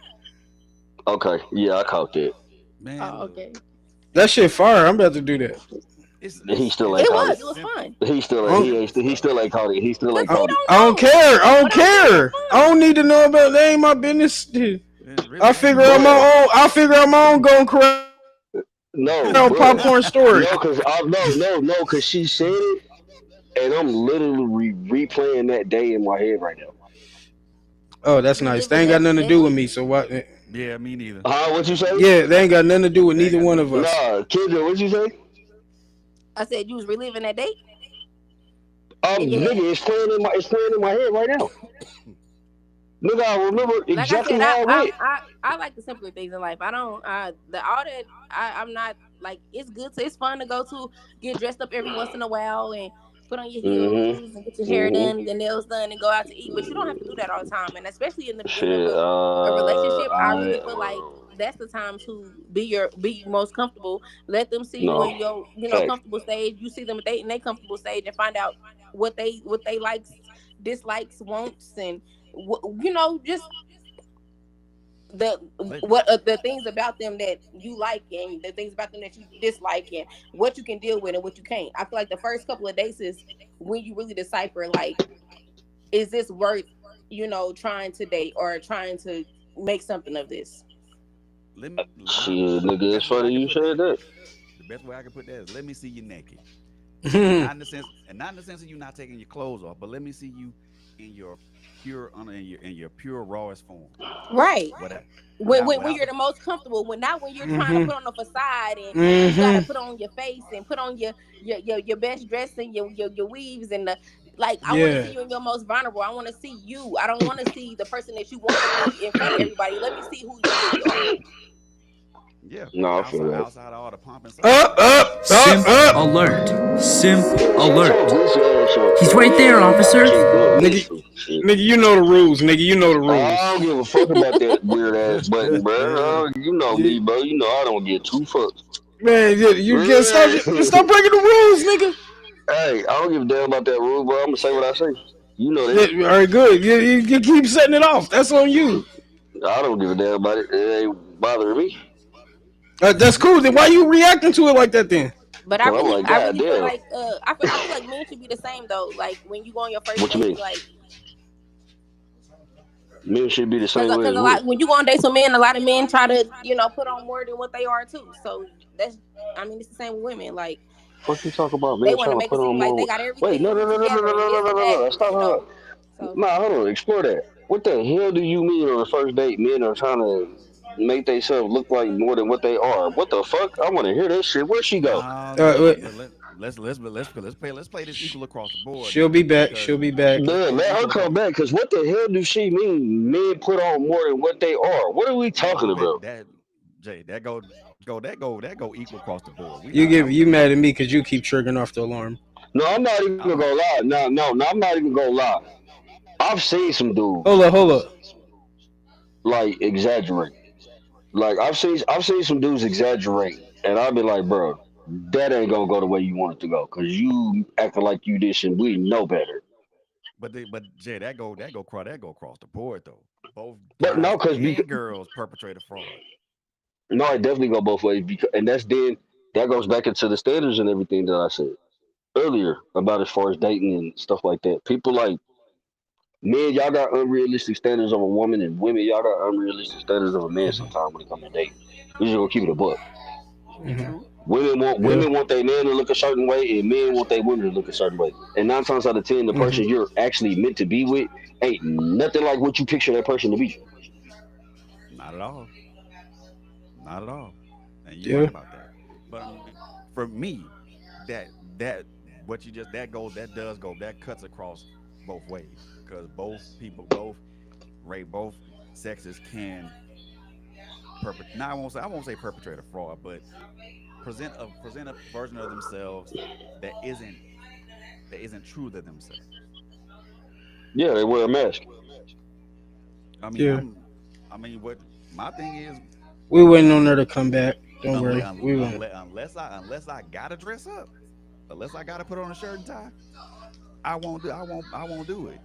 Speaker 5: Okay, yeah, I caught that.
Speaker 3: Man,
Speaker 4: Oh,
Speaker 3: look.
Speaker 4: okay.
Speaker 2: That shit fire. I'm about to do that.
Speaker 5: He still
Speaker 4: It
Speaker 5: ain't caught
Speaker 4: was.
Speaker 5: it.
Speaker 4: It was fun.
Speaker 5: He still
Speaker 2: I
Speaker 5: ain't.
Speaker 2: don't,
Speaker 5: He still ain't caught it. He still
Speaker 4: Cause
Speaker 5: ain't
Speaker 4: he
Speaker 5: caught it.
Speaker 4: don't
Speaker 2: I don't
Speaker 4: know.
Speaker 2: care. I don't
Speaker 4: But I'm saying it was
Speaker 2: care. I
Speaker 4: fun.
Speaker 2: don't need to know about. That ain't my business.
Speaker 3: Man, really,
Speaker 2: I
Speaker 3: that's
Speaker 2: figure
Speaker 3: my
Speaker 2: out my
Speaker 5: Bruh,
Speaker 2: own. I figure out my own Golden Corral
Speaker 5: no, bruh.
Speaker 2: popcorn
Speaker 5: No,
Speaker 2: storage.
Speaker 5: cause I no, cause she said it, and I'm literally replaying that day in my head right now.
Speaker 2: Oh, that's nice. They
Speaker 4: Reliving
Speaker 2: ain't got
Speaker 4: that
Speaker 2: nothing to do with
Speaker 4: day.
Speaker 2: me. So what?
Speaker 3: Yeah, me neither.
Speaker 5: What you say?
Speaker 2: Yeah, they ain't got nothing to do with
Speaker 3: They ain't
Speaker 2: neither
Speaker 3: got
Speaker 2: one
Speaker 3: nothing
Speaker 2: of
Speaker 3: to do with
Speaker 2: us.
Speaker 3: me.
Speaker 5: Nah, Kendra, what you say?
Speaker 4: I said you was reliving that date in your head.
Speaker 5: Nigga, it's playing in my head right now. Nigga, I remember
Speaker 4: Like I
Speaker 5: exactly
Speaker 4: said,
Speaker 5: how it went.
Speaker 4: I like the simpler things in life. I don't the all that I'm not like it's good to it's fun to go to get dressed up every once in a while and put on your
Speaker 5: Mm-hmm.
Speaker 4: heels and get your hair
Speaker 5: Mm-hmm.
Speaker 4: done and your nails done and go out to eat. But you don't have to do that all the time. And especially in the beginning of
Speaker 5: Shit,
Speaker 4: a relationship, I really feel like that's the time to be most comfortable. Let them see you
Speaker 5: no,
Speaker 4: in your
Speaker 5: facts.
Speaker 4: comfortable stage. You see them in they comfortable stage and find out what they likes, dislikes, wants, and just the
Speaker 3: Let,
Speaker 4: what the things about them that you like and the things about them that you dislike and what you can deal with and what you can't. I feel like the first couple of dates is when you really decipher like, is this worth trying to date or trying to make something of this?
Speaker 3: let me.
Speaker 5: Shit,
Speaker 3: The
Speaker 5: nigga, it's
Speaker 3: best way I
Speaker 5: funny
Speaker 3: can
Speaker 5: you
Speaker 3: put that.
Speaker 5: said that.
Speaker 3: The best way I can put that is let me see you naked, and
Speaker 2: Mhm.
Speaker 3: not in the sense of you not taking your clothes off, but let me see you in your in your pure rawest form.
Speaker 4: Right.
Speaker 3: Without
Speaker 4: When
Speaker 3: without
Speaker 4: you're
Speaker 3: the
Speaker 4: the most comfortable, when not when you're trying to
Speaker 2: Mhm.
Speaker 4: put on a facade and you got to
Speaker 2: Mhm.
Speaker 4: put on your face and put on your best dress and your weaves and the like. I want to see
Speaker 2: Yeah.
Speaker 4: you in your most vulnerable. I want to see you. I don't want to see the person that you want to be in front of everybody. Let me see who you really are.
Speaker 3: yeah,
Speaker 5: No, I feel that.
Speaker 3: outside of all the pomp and
Speaker 2: Up,
Speaker 3: circumstance.
Speaker 2: up, up,
Speaker 6: Simp
Speaker 2: up.
Speaker 6: alert. Simp
Speaker 5: Shut your
Speaker 6: alert.
Speaker 5: goofy ass up,
Speaker 6: He's
Speaker 5: bro.
Speaker 6: right
Speaker 5: You
Speaker 6: there,
Speaker 5: ain't about to
Speaker 6: officer.
Speaker 5: keep doing this
Speaker 2: Nigga,
Speaker 5: shit.
Speaker 2: nigga, you know the rules, nigga. You know the
Speaker 5: I don't
Speaker 2: rules.
Speaker 5: give a fuck about that weird ass button, bro. You know me,
Speaker 2: You-
Speaker 5: bro. You know I don't get two fucks.
Speaker 2: Man, you get stop
Speaker 5: hey,
Speaker 2: breaking the rules, nigga.
Speaker 5: I don't give a damn about that rule, bro. I'm gonna say what I say. You know that.
Speaker 2: Yeah, all right, good. You keep setting it off. That's on you.
Speaker 5: I don't give a damn about it. It ain't bothering me.
Speaker 2: That's cool. Then why you reacting to it like that then?
Speaker 4: But
Speaker 5: Cause I'm like,
Speaker 4: I
Speaker 5: God
Speaker 4: really feel
Speaker 5: damn.
Speaker 4: like I feel like men should be the same though. Like when you go on your first
Speaker 5: What you
Speaker 4: date,
Speaker 5: mean?
Speaker 4: like
Speaker 5: Men should be the same way
Speaker 4: because
Speaker 5: as
Speaker 4: a
Speaker 5: women.
Speaker 4: lot when you go on dates with men, a lot of men try to put on more than what they are too. So that's I mean it's the same with women. Like
Speaker 5: Fuck you talk about
Speaker 4: they
Speaker 5: men
Speaker 4: want to
Speaker 5: trying to
Speaker 4: make
Speaker 5: put
Speaker 4: it seem
Speaker 5: on
Speaker 4: like they
Speaker 5: more.
Speaker 4: got
Speaker 5: Wait, no, no,
Speaker 4: everything
Speaker 5: no, no, no,
Speaker 4: together
Speaker 5: no,
Speaker 4: and
Speaker 5: no,
Speaker 4: this
Speaker 5: no,
Speaker 4: and
Speaker 5: no,
Speaker 4: that.
Speaker 5: no. Stop, hold up.
Speaker 4: So
Speaker 5: Nah, hold on. Explore that. What the hell do you mean on the first date? Men are trying to make themselves look like more than what they are. What the fuck? I want to hear that shit. Where'd she go?
Speaker 3: No,
Speaker 2: Wait.
Speaker 3: let's play this equal across the board
Speaker 2: She'll
Speaker 3: then,
Speaker 2: be back.
Speaker 3: because
Speaker 2: She'll be back.
Speaker 3: let's
Speaker 5: Dude,
Speaker 3: play this
Speaker 5: let her
Speaker 3: equal across.
Speaker 5: come back. Cause what the hell do she mean? Men put on more than what they are. What are we
Speaker 3: No,
Speaker 5: talking about?
Speaker 3: that Jay, that go equal across the board. We
Speaker 2: You
Speaker 3: not.
Speaker 2: give you mad at me because you keep triggering off the alarm.
Speaker 5: No, I'm not even
Speaker 3: I'm
Speaker 5: gonna lie. No, no, no, I'm not even gonna lie. I've seen some dudes
Speaker 2: Hold up.
Speaker 5: like exaggerate. Like I've seen some dudes exaggerate, and I'll be like, bro, that ain't gonna go the way you want it to go, cause you acting like you this and we know better.
Speaker 3: but Jay, that go across the board though. Both
Speaker 5: But no,
Speaker 3: guys
Speaker 5: cause
Speaker 3: and girls perpetrate a fraud.
Speaker 5: no, it definitely go both ways. Because and that's then that goes back into the standards and everything that I said earlier about as far as dating and stuff like that. People like Men, y'all got unrealistic standards of a woman, and women, y'all got unrealistic standards of a man. Sometimes when it comes to dating, we just gonna keep it a buck.
Speaker 2: Mhm.
Speaker 3: True.
Speaker 2: Yeah.
Speaker 5: Women want their man to look a certain way, and men want their women to look a certain way. And 9 times out of 10, the
Speaker 2: Mhm.
Speaker 5: person you're actually meant to be with ain't nothing like what you picture that person to be.
Speaker 3: Not at all. Not at all. And you're right
Speaker 2: Yeah.
Speaker 3: about that. But I mean, for me, that that what you just that does go that cuts across both ways because both people, both sexes can perpetrate. Now I won't say perpetrate a fraud, but present a version of themselves that isn't true to themselves.
Speaker 5: Yeah, they wear a mask.
Speaker 3: I mean,
Speaker 2: Yeah.
Speaker 3: I mean, what my thing is,
Speaker 2: We waiting on her to come back. Don't worry. We waiting.
Speaker 3: unless I gotta dress up, unless I gotta put on a shirt and tie, I won't do it.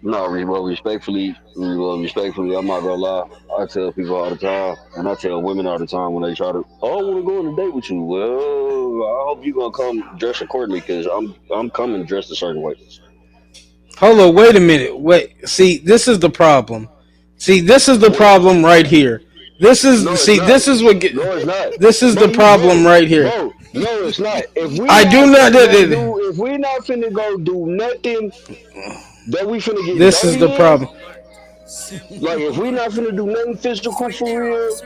Speaker 5: No, respectfully, I'm not gonna lie. I tell people all the time, and I tell women all the time when they try to, oh, I want to go on a date with you. Well, I hope you gonna come dressed accordingly, because I'm coming dressed a certain way.
Speaker 2: Hold on. Wait a minute. Wait. See, this is the problem. See, this is the
Speaker 5: What?
Speaker 2: problem right here. This is
Speaker 5: No, it's
Speaker 2: see.
Speaker 5: not.
Speaker 2: This is what.
Speaker 5: No, it's not.
Speaker 2: This is the problem right here.
Speaker 5: No, it's not.
Speaker 2: I do not.
Speaker 5: If we not finna go do nothing that we finna get
Speaker 2: This is the
Speaker 5: dirty in,
Speaker 2: problem.
Speaker 5: like if we not finna do nothing physical for real,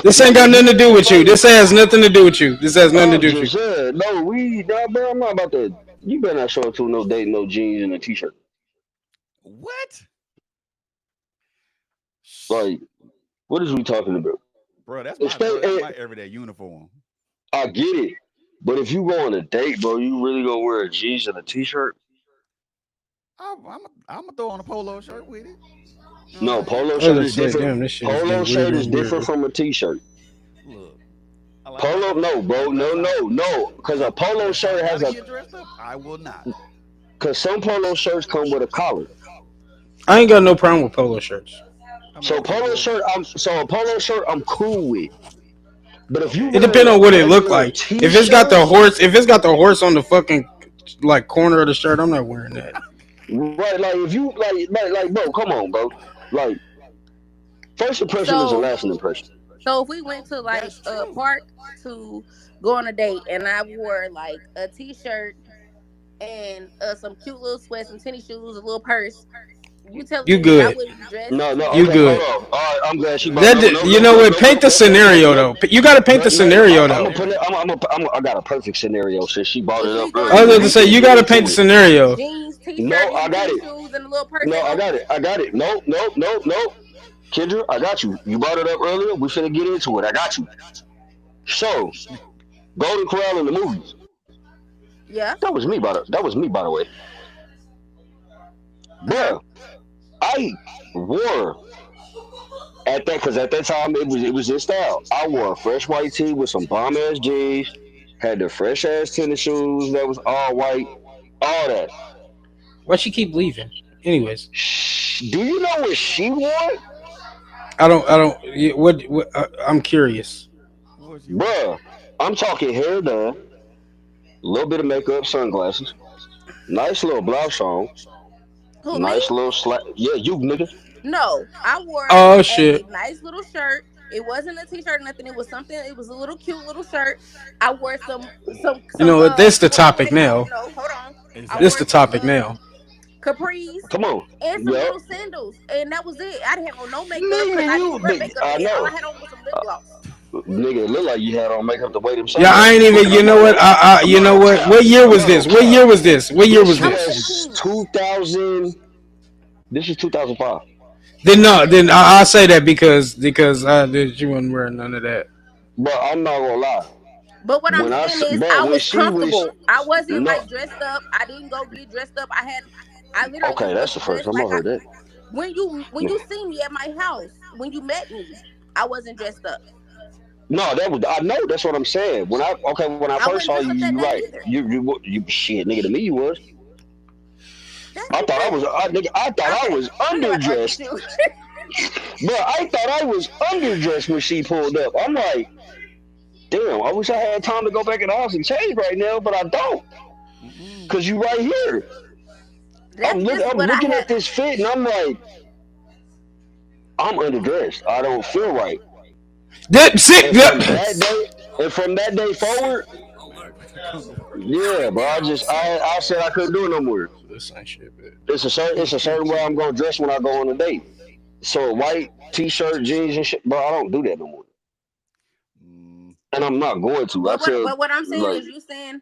Speaker 2: This ain't
Speaker 5: like
Speaker 2: got
Speaker 5: if
Speaker 2: nothing
Speaker 5: we
Speaker 2: to do
Speaker 5: ain't
Speaker 2: with you.
Speaker 5: fighting,
Speaker 2: This has nothing to do with you. This has nothing to
Speaker 5: I'm
Speaker 2: do with you.
Speaker 5: just saying, no, nah, bro, I'm not about that. You better not show up to no date, no jeans and a t-shirt.
Speaker 3: What?
Speaker 5: Like, what is we talking about?
Speaker 3: That's
Speaker 5: Expect,
Speaker 3: my everyday uniform.
Speaker 5: I get it, but if you go on a date, bro, you really gonna wear a jeans and a t-shirt?
Speaker 3: I'm gonna throw on a polo shirt with it. You know what
Speaker 5: No,
Speaker 3: I'm saying?
Speaker 5: polo
Speaker 2: I was
Speaker 5: shirt
Speaker 2: gonna
Speaker 5: is
Speaker 2: say,
Speaker 5: different.
Speaker 2: damn, this shit is
Speaker 5: Polo
Speaker 2: getting
Speaker 5: shirt
Speaker 2: weirder
Speaker 5: is
Speaker 2: and
Speaker 5: different
Speaker 2: weirder.
Speaker 5: from a t-shirt.
Speaker 3: Look, like
Speaker 5: Polo,
Speaker 3: I
Speaker 5: no,
Speaker 3: said,
Speaker 5: bro, no, because a polo
Speaker 3: unless I
Speaker 5: shirt has
Speaker 3: gotta
Speaker 5: a,
Speaker 3: get dressed up, I will not.
Speaker 5: because some polo shirts come with a collar.
Speaker 2: I ain't got no problem with polo shirts.
Speaker 3: I mean, okay, well,
Speaker 5: So a polo shirt, I'm cool with. But if you
Speaker 3: okay,
Speaker 2: It
Speaker 5: wearing
Speaker 2: depends on
Speaker 5: a
Speaker 2: what it look
Speaker 5: regular
Speaker 2: like.
Speaker 5: t-shirt,
Speaker 2: If it's got the horse on the fucking like corner of the shirt, I'm not wearing that.
Speaker 5: right? Like if you bro, come on, bro. Like first impression is a
Speaker 4: So
Speaker 5: lasting impression.
Speaker 4: so if we went to like
Speaker 3: that's
Speaker 4: a
Speaker 3: true.
Speaker 4: park to go on a date and I wore like a t-shirt and some cute little sweats, some tennis shoes, a little purse, you telling
Speaker 2: You
Speaker 4: me I
Speaker 2: good.
Speaker 4: wouldn't be dressed
Speaker 5: No, no,
Speaker 2: You
Speaker 5: okay, hold
Speaker 2: good.
Speaker 3: Nah,
Speaker 5: on. All right, I'm glad she brought.
Speaker 2: That
Speaker 5: No, no,
Speaker 2: you
Speaker 5: no,
Speaker 2: know
Speaker 5: no,
Speaker 2: what?
Speaker 5: no,
Speaker 2: Paint
Speaker 5: no,
Speaker 2: the
Speaker 5: no, no, no,
Speaker 2: scenario
Speaker 5: no.
Speaker 2: though. You got to paint
Speaker 5: No,
Speaker 2: the
Speaker 5: no,
Speaker 2: scenario
Speaker 5: I'm
Speaker 2: though.
Speaker 5: gonna put it. I got a perfect scenario since she brought
Speaker 4: if
Speaker 5: it up
Speaker 4: we going
Speaker 2: I
Speaker 4: on
Speaker 2: was
Speaker 4: a
Speaker 5: earlier.
Speaker 2: going to
Speaker 5: We
Speaker 4: date
Speaker 2: say
Speaker 5: can
Speaker 2: you
Speaker 5: get
Speaker 2: got to paint
Speaker 5: into
Speaker 2: the
Speaker 5: it.
Speaker 2: scenario.
Speaker 4: jeans, t-shirt,
Speaker 5: No, I
Speaker 4: and
Speaker 5: got
Speaker 4: tennis
Speaker 5: it.
Speaker 4: shoes and a little purse
Speaker 5: No,
Speaker 4: ain't
Speaker 5: I
Speaker 4: gonna
Speaker 5: got
Speaker 4: fit?
Speaker 5: it. I got it. No, no, no, no. Kendra, I got you. You brought it up earlier. We finna get into it. I got you. So, Golden Corral in the movies.
Speaker 4: Yeah.
Speaker 5: That was me, by the way.
Speaker 4: Uh-huh.
Speaker 5: Bruh, I wore at that because at that time it was in style. I wore a fresh white tee with some bomb ass jeans, had the fresh ass tennis shoes that was all white, all that.
Speaker 2: Why she keep leaving? Anyways,
Speaker 5: Do you know what she wore?
Speaker 2: I don't. What I'm curious.
Speaker 3: what was you want?
Speaker 5: Bruh, I'm talking hair done, a little bit of makeup, sunglasses, nice little blouse on,
Speaker 4: Who, me?
Speaker 5: nice little slap. Yeah, you nigga.
Speaker 4: No, I wore
Speaker 2: Oh
Speaker 4: a
Speaker 2: shit.
Speaker 4: nice little shirt. It wasn't a t-shirt, or nothing. It was something. It was a little cute little shirt. I wore
Speaker 2: You know what? This the
Speaker 4: hold on,
Speaker 2: topic
Speaker 4: wait, no,
Speaker 2: now.
Speaker 4: no, hold on. I
Speaker 2: This
Speaker 4: wore
Speaker 2: the
Speaker 3: Exactly.
Speaker 4: some
Speaker 2: topic now.
Speaker 4: capris
Speaker 5: Come on.
Speaker 4: and some
Speaker 5: Yup.
Speaker 4: little sandals, and that was it. I didn't have on no makeup because
Speaker 5: Nigga,
Speaker 4: I didn't
Speaker 5: you,
Speaker 4: wear makeup
Speaker 5: I
Speaker 4: today. All I
Speaker 5: know.
Speaker 4: had on was some lip gloss.
Speaker 5: Nigga, it look like you had on makeup to wear them
Speaker 2: Yeah, I ain't
Speaker 5: sunglasses
Speaker 2: even.
Speaker 5: crooked.
Speaker 2: You
Speaker 5: I'm
Speaker 2: know
Speaker 5: not
Speaker 2: what?
Speaker 5: gonna lie. I'm
Speaker 2: You
Speaker 5: not
Speaker 2: know
Speaker 5: gonna
Speaker 2: what?
Speaker 5: cap.
Speaker 2: What year
Speaker 5: I'm
Speaker 2: was
Speaker 5: not
Speaker 2: this?
Speaker 5: gonna
Speaker 2: What
Speaker 5: cap.
Speaker 2: year was this? What year
Speaker 5: This
Speaker 2: was
Speaker 4: I was
Speaker 2: this?
Speaker 5: was
Speaker 4: 16.
Speaker 5: 2000. This is 2005.
Speaker 2: Then no. Then I say that because you wasn't wearing none of that.
Speaker 5: But I'm not gonna lie.
Speaker 4: But what I'm saying is,
Speaker 5: But
Speaker 4: I
Speaker 5: when
Speaker 4: was
Speaker 5: she was
Speaker 4: comfortable. I wasn't
Speaker 5: no,
Speaker 4: like dressed up. I didn't go get dressed up. I literally
Speaker 5: okay,
Speaker 4: was
Speaker 5: that's the first
Speaker 4: dressed
Speaker 5: time I
Speaker 4: like
Speaker 5: heard that.
Speaker 4: when you see me at my house, when you met me, I wasn't dressed up.
Speaker 5: No, that was I know. That's what I'm saying. When I
Speaker 4: I
Speaker 5: first
Speaker 4: wasn't
Speaker 5: saw
Speaker 4: dressed
Speaker 5: you,
Speaker 4: up that
Speaker 5: you
Speaker 4: day
Speaker 5: right.
Speaker 4: either.
Speaker 5: You shit, nigga. To me, you was.
Speaker 4: That's
Speaker 5: I thought I
Speaker 4: because
Speaker 5: was. Nigga, I thought I
Speaker 4: okay,
Speaker 5: was
Speaker 4: I ain't gonna argue with
Speaker 5: underdressed,
Speaker 4: you.
Speaker 5: bro. I thought I was underdressed when she pulled up. I'm like, damn. I wish I had time to go back in the house and change right now, but I don't,
Speaker 3: Mm-mm.
Speaker 5: cause you right here.
Speaker 4: That's just
Speaker 5: I'm
Speaker 4: what I
Speaker 5: looking
Speaker 4: had.
Speaker 5: at this fit, and I'm like, I'm underdressed. I don't feel right.
Speaker 2: That sick.
Speaker 5: And from that day, and from that day forward,
Speaker 3: Come to work.
Speaker 5: yeah, bro. I said I couldn't do it no more.
Speaker 2: This ain't shit, man.
Speaker 5: It's a certain way I'm gonna dress when I go on a date. So a white t-shirt, jeans, and shit, bro. I don't do that no more,
Speaker 3: Mm,
Speaker 5: and I'm not going to. I tell
Speaker 4: But what I'm saying
Speaker 5: like,
Speaker 4: is, you saying,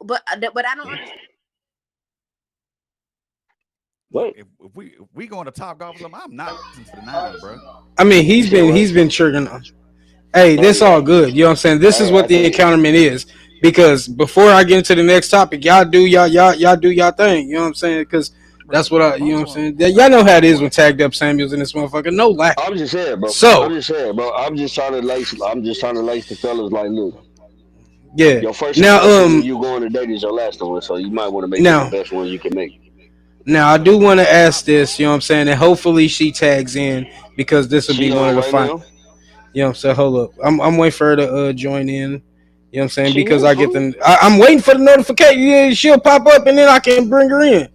Speaker 4: but I don't understand.
Speaker 3: look,
Speaker 5: what?
Speaker 3: if we going to Top Golf or something, I'm not dressing to the nines, bro.
Speaker 2: I mean,
Speaker 5: You said what?
Speaker 2: he's been triggering. Hey,
Speaker 5: Oh
Speaker 2: this all
Speaker 5: yeah,
Speaker 2: good. You know what I'm saying? This is what
Speaker 5: I
Speaker 2: the
Speaker 5: can't.
Speaker 2: encounterment is. Because before I get into the next topic, y'all do y'all thing. You know what I'm saying? Because
Speaker 3: Bro,
Speaker 2: that's what I, you know what I'm
Speaker 3: also,
Speaker 2: saying. Y'all know how it is when tagged up Samuels in this motherfucker. No
Speaker 5: I'm
Speaker 2: lacking.
Speaker 5: just saying, bro. I'm
Speaker 2: So
Speaker 5: just saying, bro. I'm just trying to lace the fellas. Like, look,
Speaker 2: yeah.
Speaker 5: your first
Speaker 2: Now
Speaker 5: impression when you go on a date is your last one, so you might want to make it the
Speaker 2: now
Speaker 5: best one you can make.
Speaker 2: I
Speaker 3: so
Speaker 2: do want to
Speaker 3: my
Speaker 2: ask this. You know what I'm saying? And hopefully she tags in because this will be
Speaker 5: She
Speaker 2: one of
Speaker 5: on
Speaker 2: the
Speaker 5: right
Speaker 2: fine.
Speaker 5: now.
Speaker 2: You know what I'm saying? Hold up. I'm waiting for her to join in. You know what I'm saying?
Speaker 5: She
Speaker 2: Because
Speaker 5: is
Speaker 2: I get
Speaker 5: fool.
Speaker 2: the I'm waiting for the notification. Yeah, she'll pop up and then I can bring her in.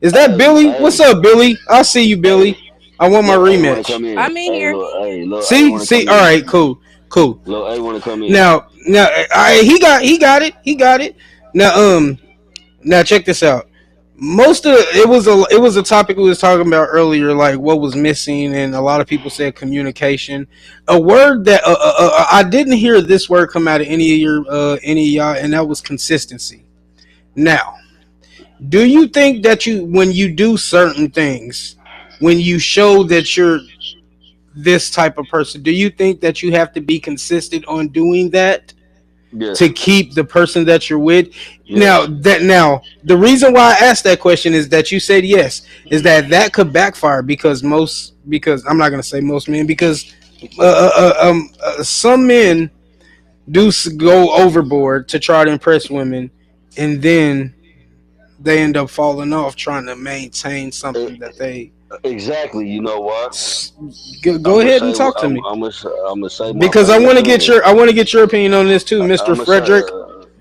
Speaker 2: Is that
Speaker 5: Hey,
Speaker 2: Billy? What's
Speaker 5: hey,
Speaker 2: up, Billy? I see you,
Speaker 5: hey.
Speaker 2: Billy. I want my
Speaker 5: Look, A want to
Speaker 2: rematch.
Speaker 5: come in.
Speaker 4: I'm in here.
Speaker 5: Look, A
Speaker 2: See,
Speaker 5: want to
Speaker 2: see.
Speaker 5: come
Speaker 2: All
Speaker 5: in.
Speaker 2: right, cool, cool.
Speaker 5: Look, A want to come in.
Speaker 2: Now, he got it. Now, now check this out. Most of it was a topic we was talking about earlier, like what was missing, and a lot of people said communication. A word that I didn't hear this word come out of any of y'all, and that was consistency. Now, do you think that you when you do certain things, when you show that you're this type of person, do you think that you have to be consistent on doing that to
Speaker 5: Yes,
Speaker 2: keep the person that you're with?
Speaker 5: yes.
Speaker 2: Now the reason why I asked that question is that you said yes, is that could backfire because I'm not gonna say most men because some men do go overboard to try to impress women, and then they end up falling off trying to maintain
Speaker 5: E-
Speaker 2: something that they
Speaker 5: exactly. You know what?
Speaker 2: go ahead and talk to me
Speaker 5: I'm gonna say my
Speaker 2: because I
Speaker 5: famous
Speaker 2: want to get
Speaker 5: saying.
Speaker 2: your opinion on this too, Mr.
Speaker 5: I'm gonna say.
Speaker 2: Frederick.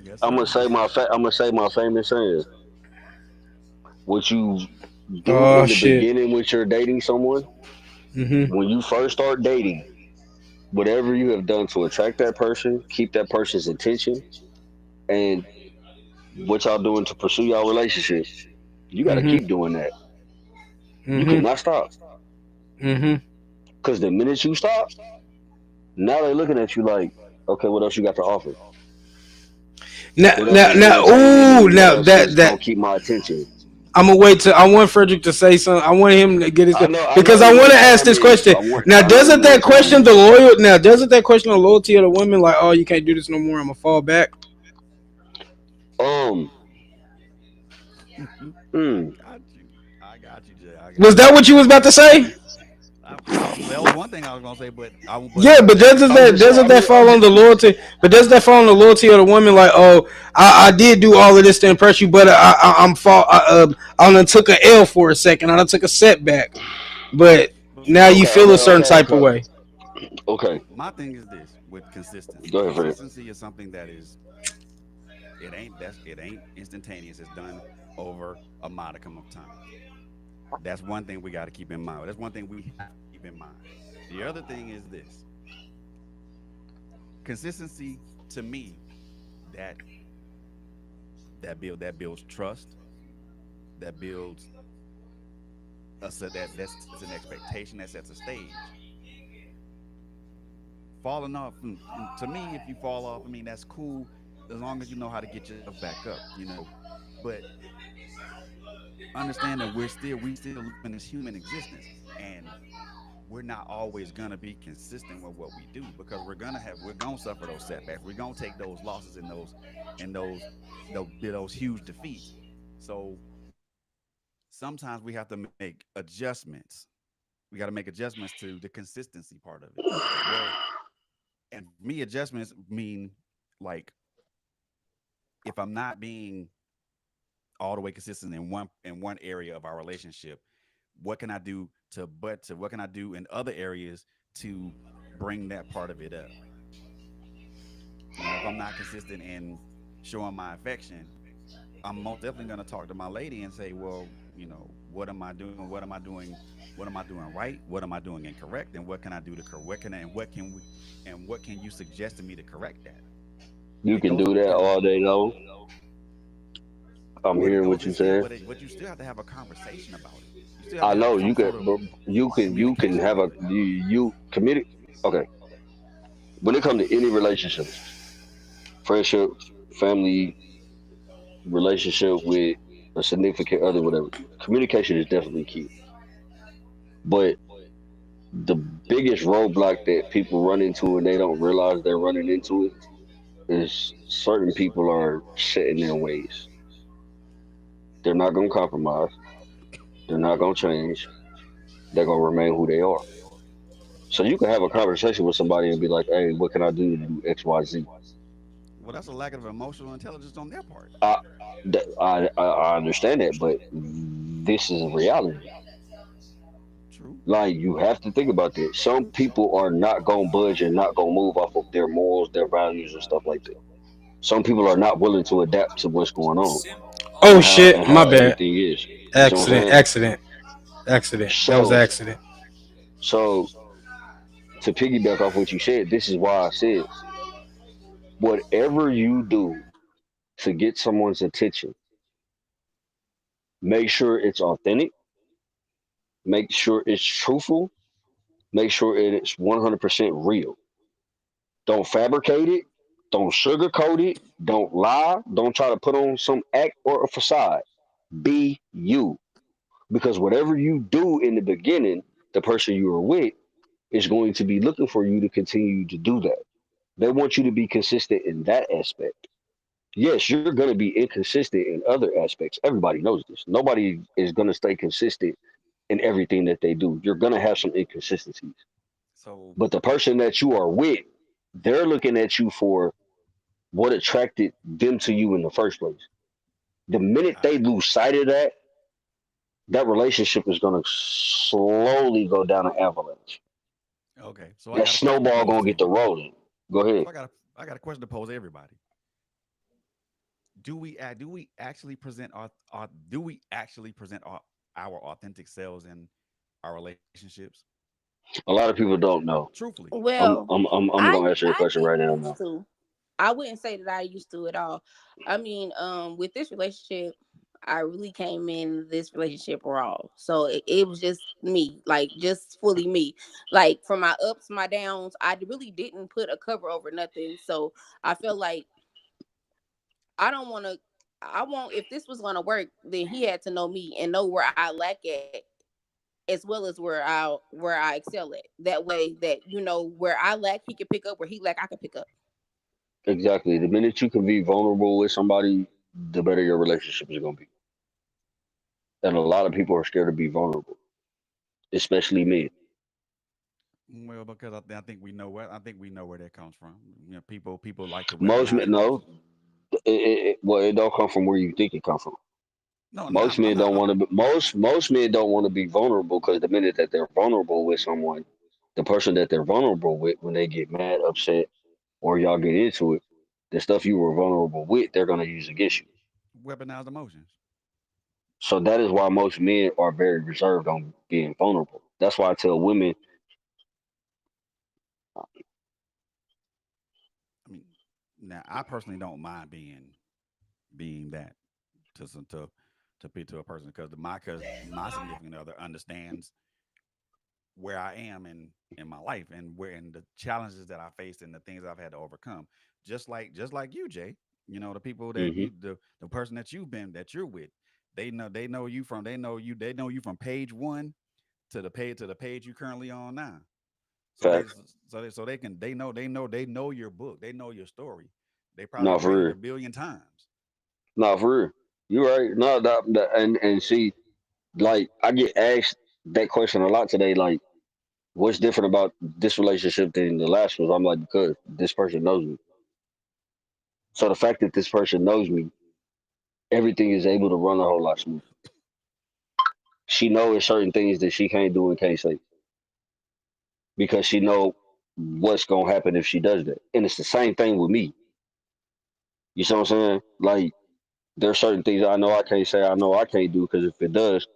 Speaker 3: yes, sir.
Speaker 5: I'm gonna say my famous saying. What you do
Speaker 2: Oh
Speaker 5: in the
Speaker 2: shit.
Speaker 5: beginning with your dating someone,
Speaker 2: Mhm.
Speaker 5: when you first start dating, whatever you have done to attract that person, keep that person's attention, and what y'all doing to pursue your relationship, you got to
Speaker 2: Mhm.
Speaker 5: keep doing that. You
Speaker 2: Mhm.
Speaker 5: cannot stop.
Speaker 2: Mhm.
Speaker 5: Because the minute you stop, now they're looking at you like, okay, what else you got to offer? What else is entertaining
Speaker 2: Ooh,
Speaker 5: and what
Speaker 2: now
Speaker 5: else is
Speaker 2: that
Speaker 5: gonna keep my attention?
Speaker 2: I'm gonna wait till I want Frederick to say something. I want him to get his
Speaker 5: I
Speaker 2: because
Speaker 5: know
Speaker 2: I
Speaker 5: he
Speaker 2: want
Speaker 5: want
Speaker 2: to
Speaker 5: to
Speaker 2: ask
Speaker 5: chime
Speaker 2: this
Speaker 5: in.
Speaker 2: question. Now,
Speaker 5: I know he
Speaker 2: doesn't
Speaker 5: want
Speaker 2: that
Speaker 5: to chime
Speaker 2: question
Speaker 5: in.
Speaker 2: the loyal? Now, doesn't that question the loyalty of the women? Like, oh, you can't do this no more. I'm gonna fall back.
Speaker 5: Um, mm,
Speaker 3: Got you. I got you, Jay. I
Speaker 2: Was
Speaker 3: got
Speaker 2: that
Speaker 3: you.
Speaker 2: what you was about to say?
Speaker 3: That was one thing I was gonna say, but
Speaker 2: Yeah, but doesn't
Speaker 5: I'm
Speaker 2: that
Speaker 5: just, I'm
Speaker 2: fall on
Speaker 5: just,
Speaker 2: the loyalty? But does that fall on the loyalty of the woman? Like, oh, I did do all of this to impress you, but I'm fall. I done took a L for a second. I done took a setback, but now you
Speaker 5: okay,
Speaker 2: feel a
Speaker 5: okay,
Speaker 2: certain
Speaker 5: okay,
Speaker 2: type of
Speaker 5: okay,
Speaker 2: way.
Speaker 5: okay.
Speaker 3: my thing is this with consistency.
Speaker 5: Go ahead, Fred.
Speaker 3: Consistency is something that is it ain't instantaneous. It's done over a modicum of time. That's one thing we got to keep in mind. That's one thing we have to keep in mind. The other thing is this: consistency to me that that builds trust, that builds that sets an expectation, that sets a stage. Falling off, to me, if you fall off, I mean that's cool as long as you know how to get yourself back up, you know. But understand that we still live in this human existence, and we're not always gonna be consistent with what we do because we're gonna suffer those setbacks. We're gonna take those losses and those huge defeats. So sometimes we have to make adjustments. We got to make adjustments to the consistency part of it. Well, and for me, adjustments mean like if I'm not being all the way consistent in one area of our relationship, what can I do to what can I do in other areas to bring that part of it up? You know, if I'm not consistent in showing my affection, I'm most definitely going to talk to my lady and say, well, what am I doing? What am I doing? What am I doing right? What am I doing incorrect? And what can I do to correct? What can I, and what can we and what can you suggest to me to correct that?
Speaker 5: You
Speaker 3: It
Speaker 5: can
Speaker 3: goes
Speaker 5: do that all day long. I'm
Speaker 3: but it
Speaker 5: hearing
Speaker 3: goes
Speaker 5: what
Speaker 3: it
Speaker 5: you
Speaker 3: still
Speaker 5: saying.
Speaker 3: but you still have to have a conversation about it. You still have
Speaker 5: I
Speaker 3: to have
Speaker 5: know
Speaker 3: some
Speaker 5: you could,
Speaker 3: sort of
Speaker 5: but you can
Speaker 3: communication
Speaker 5: have a
Speaker 3: about it.
Speaker 5: you committed. Okay, when it comes to any relationships, friendship, family, relationship with a significant other, whatever, communication is definitely key. But the biggest roadblock that people run into and they don't realize they're running into it is certain people are set in their ways. They're not gonna compromise. They're not gonna change. They're gonna remain who they are. So you can have a conversation with somebody and be like, "Hey, what can I do to do X, Y, Z?"
Speaker 3: Well, that's a lack of emotional intelligence on their part.
Speaker 5: I, I understand that, but this is a reality.
Speaker 3: True.
Speaker 5: Like you have to think about this. Some people are not gonna budge and not gonna move off of their morals, their values, and stuff like that. Some people are not willing to adapt to what's going on
Speaker 2: Oh
Speaker 5: and
Speaker 2: shit, my
Speaker 5: how
Speaker 2: bad.
Speaker 5: everything is. You see what I'm
Speaker 2: Accident,
Speaker 5: saying?
Speaker 2: accident, accident. That was
Speaker 5: So,
Speaker 2: accident.
Speaker 5: so to piggyback off what you said, this is why I said whatever you do to get someone's attention, make sure it's authentic, make sure it's truthful, make sure it's 100% real. Don't fabricate it. Don't sugarcoat it. Don't lie. Don't try to put on some act or a facade. Be you. Because whatever you do in the beginning, the person you are with is going to be looking for you to continue to do that. They want you to be consistent in that aspect. Yes, you're going to be inconsistent in other aspects. Everybody knows this. Nobody is going to stay consistent in everything that they do. You're going to have some inconsistencies.
Speaker 3: So
Speaker 5: But the person that you are with, they're looking at you for what attracted them to you in the first place. The minute
Speaker 3: I
Speaker 5: they lose sight of that, that relationship is going to slowly go down an avalanche.
Speaker 3: okay. So I
Speaker 5: That
Speaker 3: got a question to
Speaker 5: snowball
Speaker 3: pose
Speaker 5: going
Speaker 3: to
Speaker 5: to get
Speaker 3: you.
Speaker 5: to rolling. Go ahead.
Speaker 3: So I got a question to pose to everybody. Do we actually present our do we actually present our authentic selves in our relationships?
Speaker 5: A lot of people don't know.
Speaker 3: Truthfully.
Speaker 4: Well,
Speaker 5: I'm
Speaker 4: I
Speaker 5: going to answer your
Speaker 4: I
Speaker 5: question right
Speaker 4: didn't
Speaker 5: now.
Speaker 4: used
Speaker 5: Now.
Speaker 4: to. I wouldn't say that I used to at all. I mean, with this relationship, I really came in this relationship raw. So it was just me, like just fully me. Like from my ups, my downs, I really didn't put a cover over nothing. So I feel like I don't want to. I want if this was gonna work, then he had to know me and know where I lack at, as well as where I excel at. That way, that where I lack, he can pick up. Where he lack, I can pick up.
Speaker 5: Exactly. The minute you can be vulnerable with somebody, the better your relationship is going to be. And a lot of people are scared to be vulnerable, especially men.
Speaker 3: Well, because I think we know where that comes from. People like to
Speaker 5: Most
Speaker 3: weaponize
Speaker 5: men, no,
Speaker 3: emotions.
Speaker 5: well, it don't come from where you think it come from.
Speaker 3: No, no,
Speaker 5: Most
Speaker 3: I'm
Speaker 5: men
Speaker 3: not.
Speaker 5: don't want to. Most men don't want to be vulnerable because the minute that they're vulnerable with someone, the person that they're vulnerable with, when they get mad, upset, or y'all get into it, the stuff you were vulnerable with, they're gonna use against you.
Speaker 3: Weaponized emotions.
Speaker 5: So that is why most men are very reserved on being vulnerable. That's why I tell women,
Speaker 3: I mean, now I personally don't mind being that to some to a person because my significant other understands where I am in my life and where and the challenges that I faced and the things I've had to overcome. Just like you, Jay. The people that
Speaker 5: hmm
Speaker 3: the person that you're with, they know you from page one to the page you currently on now. So they
Speaker 5: facts.
Speaker 3: so they can they know your book, they know your story. They probably
Speaker 5: Not
Speaker 3: have read
Speaker 5: for
Speaker 3: it
Speaker 5: real.
Speaker 3: a billion times.
Speaker 5: Not for real. You right. No, and see, like I get asked that question a lot today. Like, what's different about this relationship than the last one? I'm like, because this person knows me. So the fact that this person knows me, everything is able to run a whole lot smoother. She knows certain things that she can't do and can't say because she know what's gonna happen if she does that. And it's the same thing with me. You see what I'm saying? Like There's certain things I know I can't say, I know I can't do, because if it does,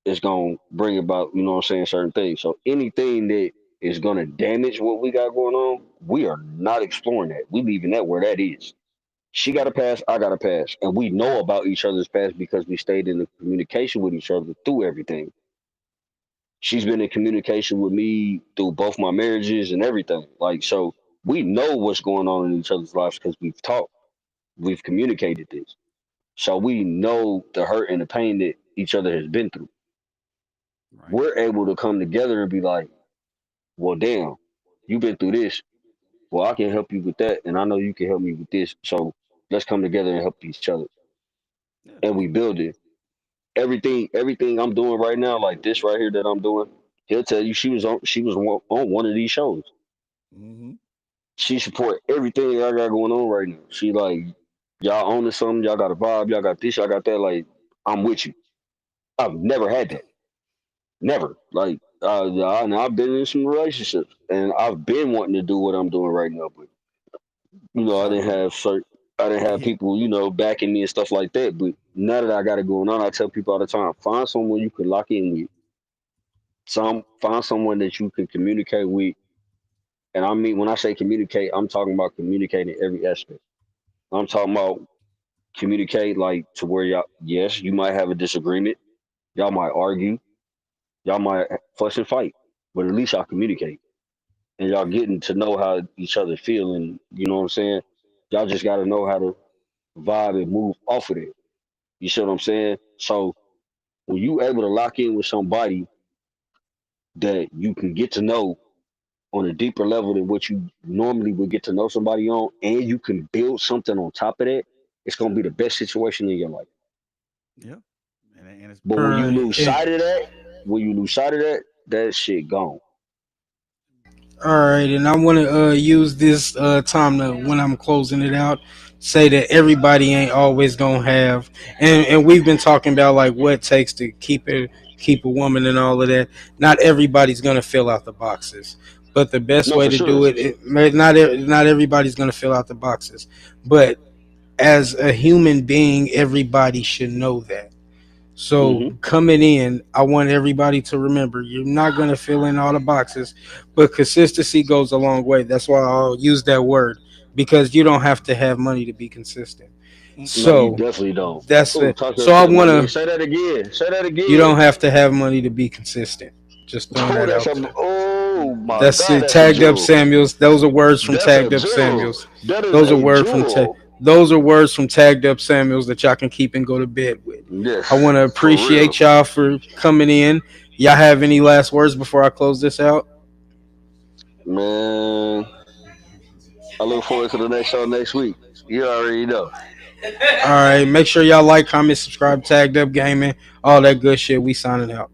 Speaker 5: it's gonna bring about, you know what I'm saying, certain things. So anything that is gonna damage what we got going on, we are not exploring that. We leaving that where that is. She got a pass, I got a pass, and we know about each other's past because we stayed in the communication with each other through everything. She's been in communication with me through both my marriages and everything. Like, so we know what's going on in each other's lives because we've talked, we've communicated this. So we know the hurt and the pain that each other has been through.
Speaker 3: Right.
Speaker 5: We're able to come together and be like, well, damn, you've been through this. Well, I can help you with that, and I know you can help me with this. So let's come together and help each other.
Speaker 3: Yeah.
Speaker 5: And we build it. Everything I'm doing right now, like this right here that I'm doing, he'll tell you she was on one of these shows.
Speaker 7: Mm-hmm.
Speaker 5: She support everything I got going on right now. She like, y'all owning something, y'all got a vibe, y'all got this, y'all got that. Like, I'm with you. I've never had that. Never. Like, and I've been in some relationships, and I've been wanting to do what I'm doing right now, but I didn't
Speaker 7: So
Speaker 5: have I didn't have people, backing me and stuff like that. But now that I got it going on, I tell people all the time, find someone you can lock in with. Find someone that you can communicate with. And I mean, when I say communicate, I'm talking about communicating every aspect. I'm talking about communicate like to where y'all, yes, you might have a disagreement. Y'all might argue. Y'all might fuss and fight. But at least y'all communicate. And y'all getting to know how each other feel. And you know what I'm saying? Y'all just got to know how to vibe and move off of it. You see what I'm saying? So when you able to lock in with somebody that you can get to know on a deeper level than what you normally would get to know somebody on, and you can build something on top of that, it's gonna be the best situation in your life.
Speaker 3: Yeah. And it's
Speaker 5: But
Speaker 2: All
Speaker 5: when you
Speaker 2: right.
Speaker 5: lose sight of that, that shit gone.
Speaker 2: All right, and I want to use this time to when I'm closing it out, say that everybody ain't always gonna have, and we've been talking about like what it takes to keep a woman and all of that. Not everybody's gonna fill out the boxes, but the best
Speaker 5: No,
Speaker 2: way
Speaker 5: for
Speaker 2: to
Speaker 5: sure.
Speaker 2: do not everybody's gonna fill out the boxes, but as a human being, everybody should know that. So
Speaker 5: Hmm.
Speaker 2: coming in, I want everybody to remember you're not going to fill in all the boxes, but consistency goes a long way. That's why I'll use that word because you don't have to have money to be consistent.
Speaker 5: No, you
Speaker 2: So
Speaker 5: definitely don't.
Speaker 2: that's
Speaker 5: Oh,
Speaker 2: it.
Speaker 5: talk your
Speaker 2: So I
Speaker 5: shit, my
Speaker 2: want
Speaker 5: nigga.
Speaker 2: to.
Speaker 5: Say that again. Say that
Speaker 2: You
Speaker 5: again.
Speaker 2: don't have to have money to be consistent. Just throwing
Speaker 5: Oh,
Speaker 2: that
Speaker 5: that's
Speaker 2: out
Speaker 5: a.
Speaker 2: there.
Speaker 5: Oh my
Speaker 2: That's
Speaker 5: God,
Speaker 2: it.
Speaker 5: that's a
Speaker 2: Tagged up
Speaker 5: jewel.
Speaker 2: Samuels. Those are words from
Speaker 5: That's a
Speaker 2: Tagged up
Speaker 5: jewel.
Speaker 2: Samuels.
Speaker 5: That is
Speaker 2: Those are
Speaker 5: a
Speaker 2: word from
Speaker 5: jewel.
Speaker 2: those are words from Tagged up Samuels that y'all can keep and go to bed with. I
Speaker 5: Yes,
Speaker 2: want to
Speaker 5: for real,
Speaker 2: appreciate y'all for coming in. Y'all have any last words before I close this out?
Speaker 5: man. I look forward to the next show next week. You already know.
Speaker 2: All right. Make sure y'all like, comment, subscribe, Tagged Up Gaming, all that good shit. We signing out.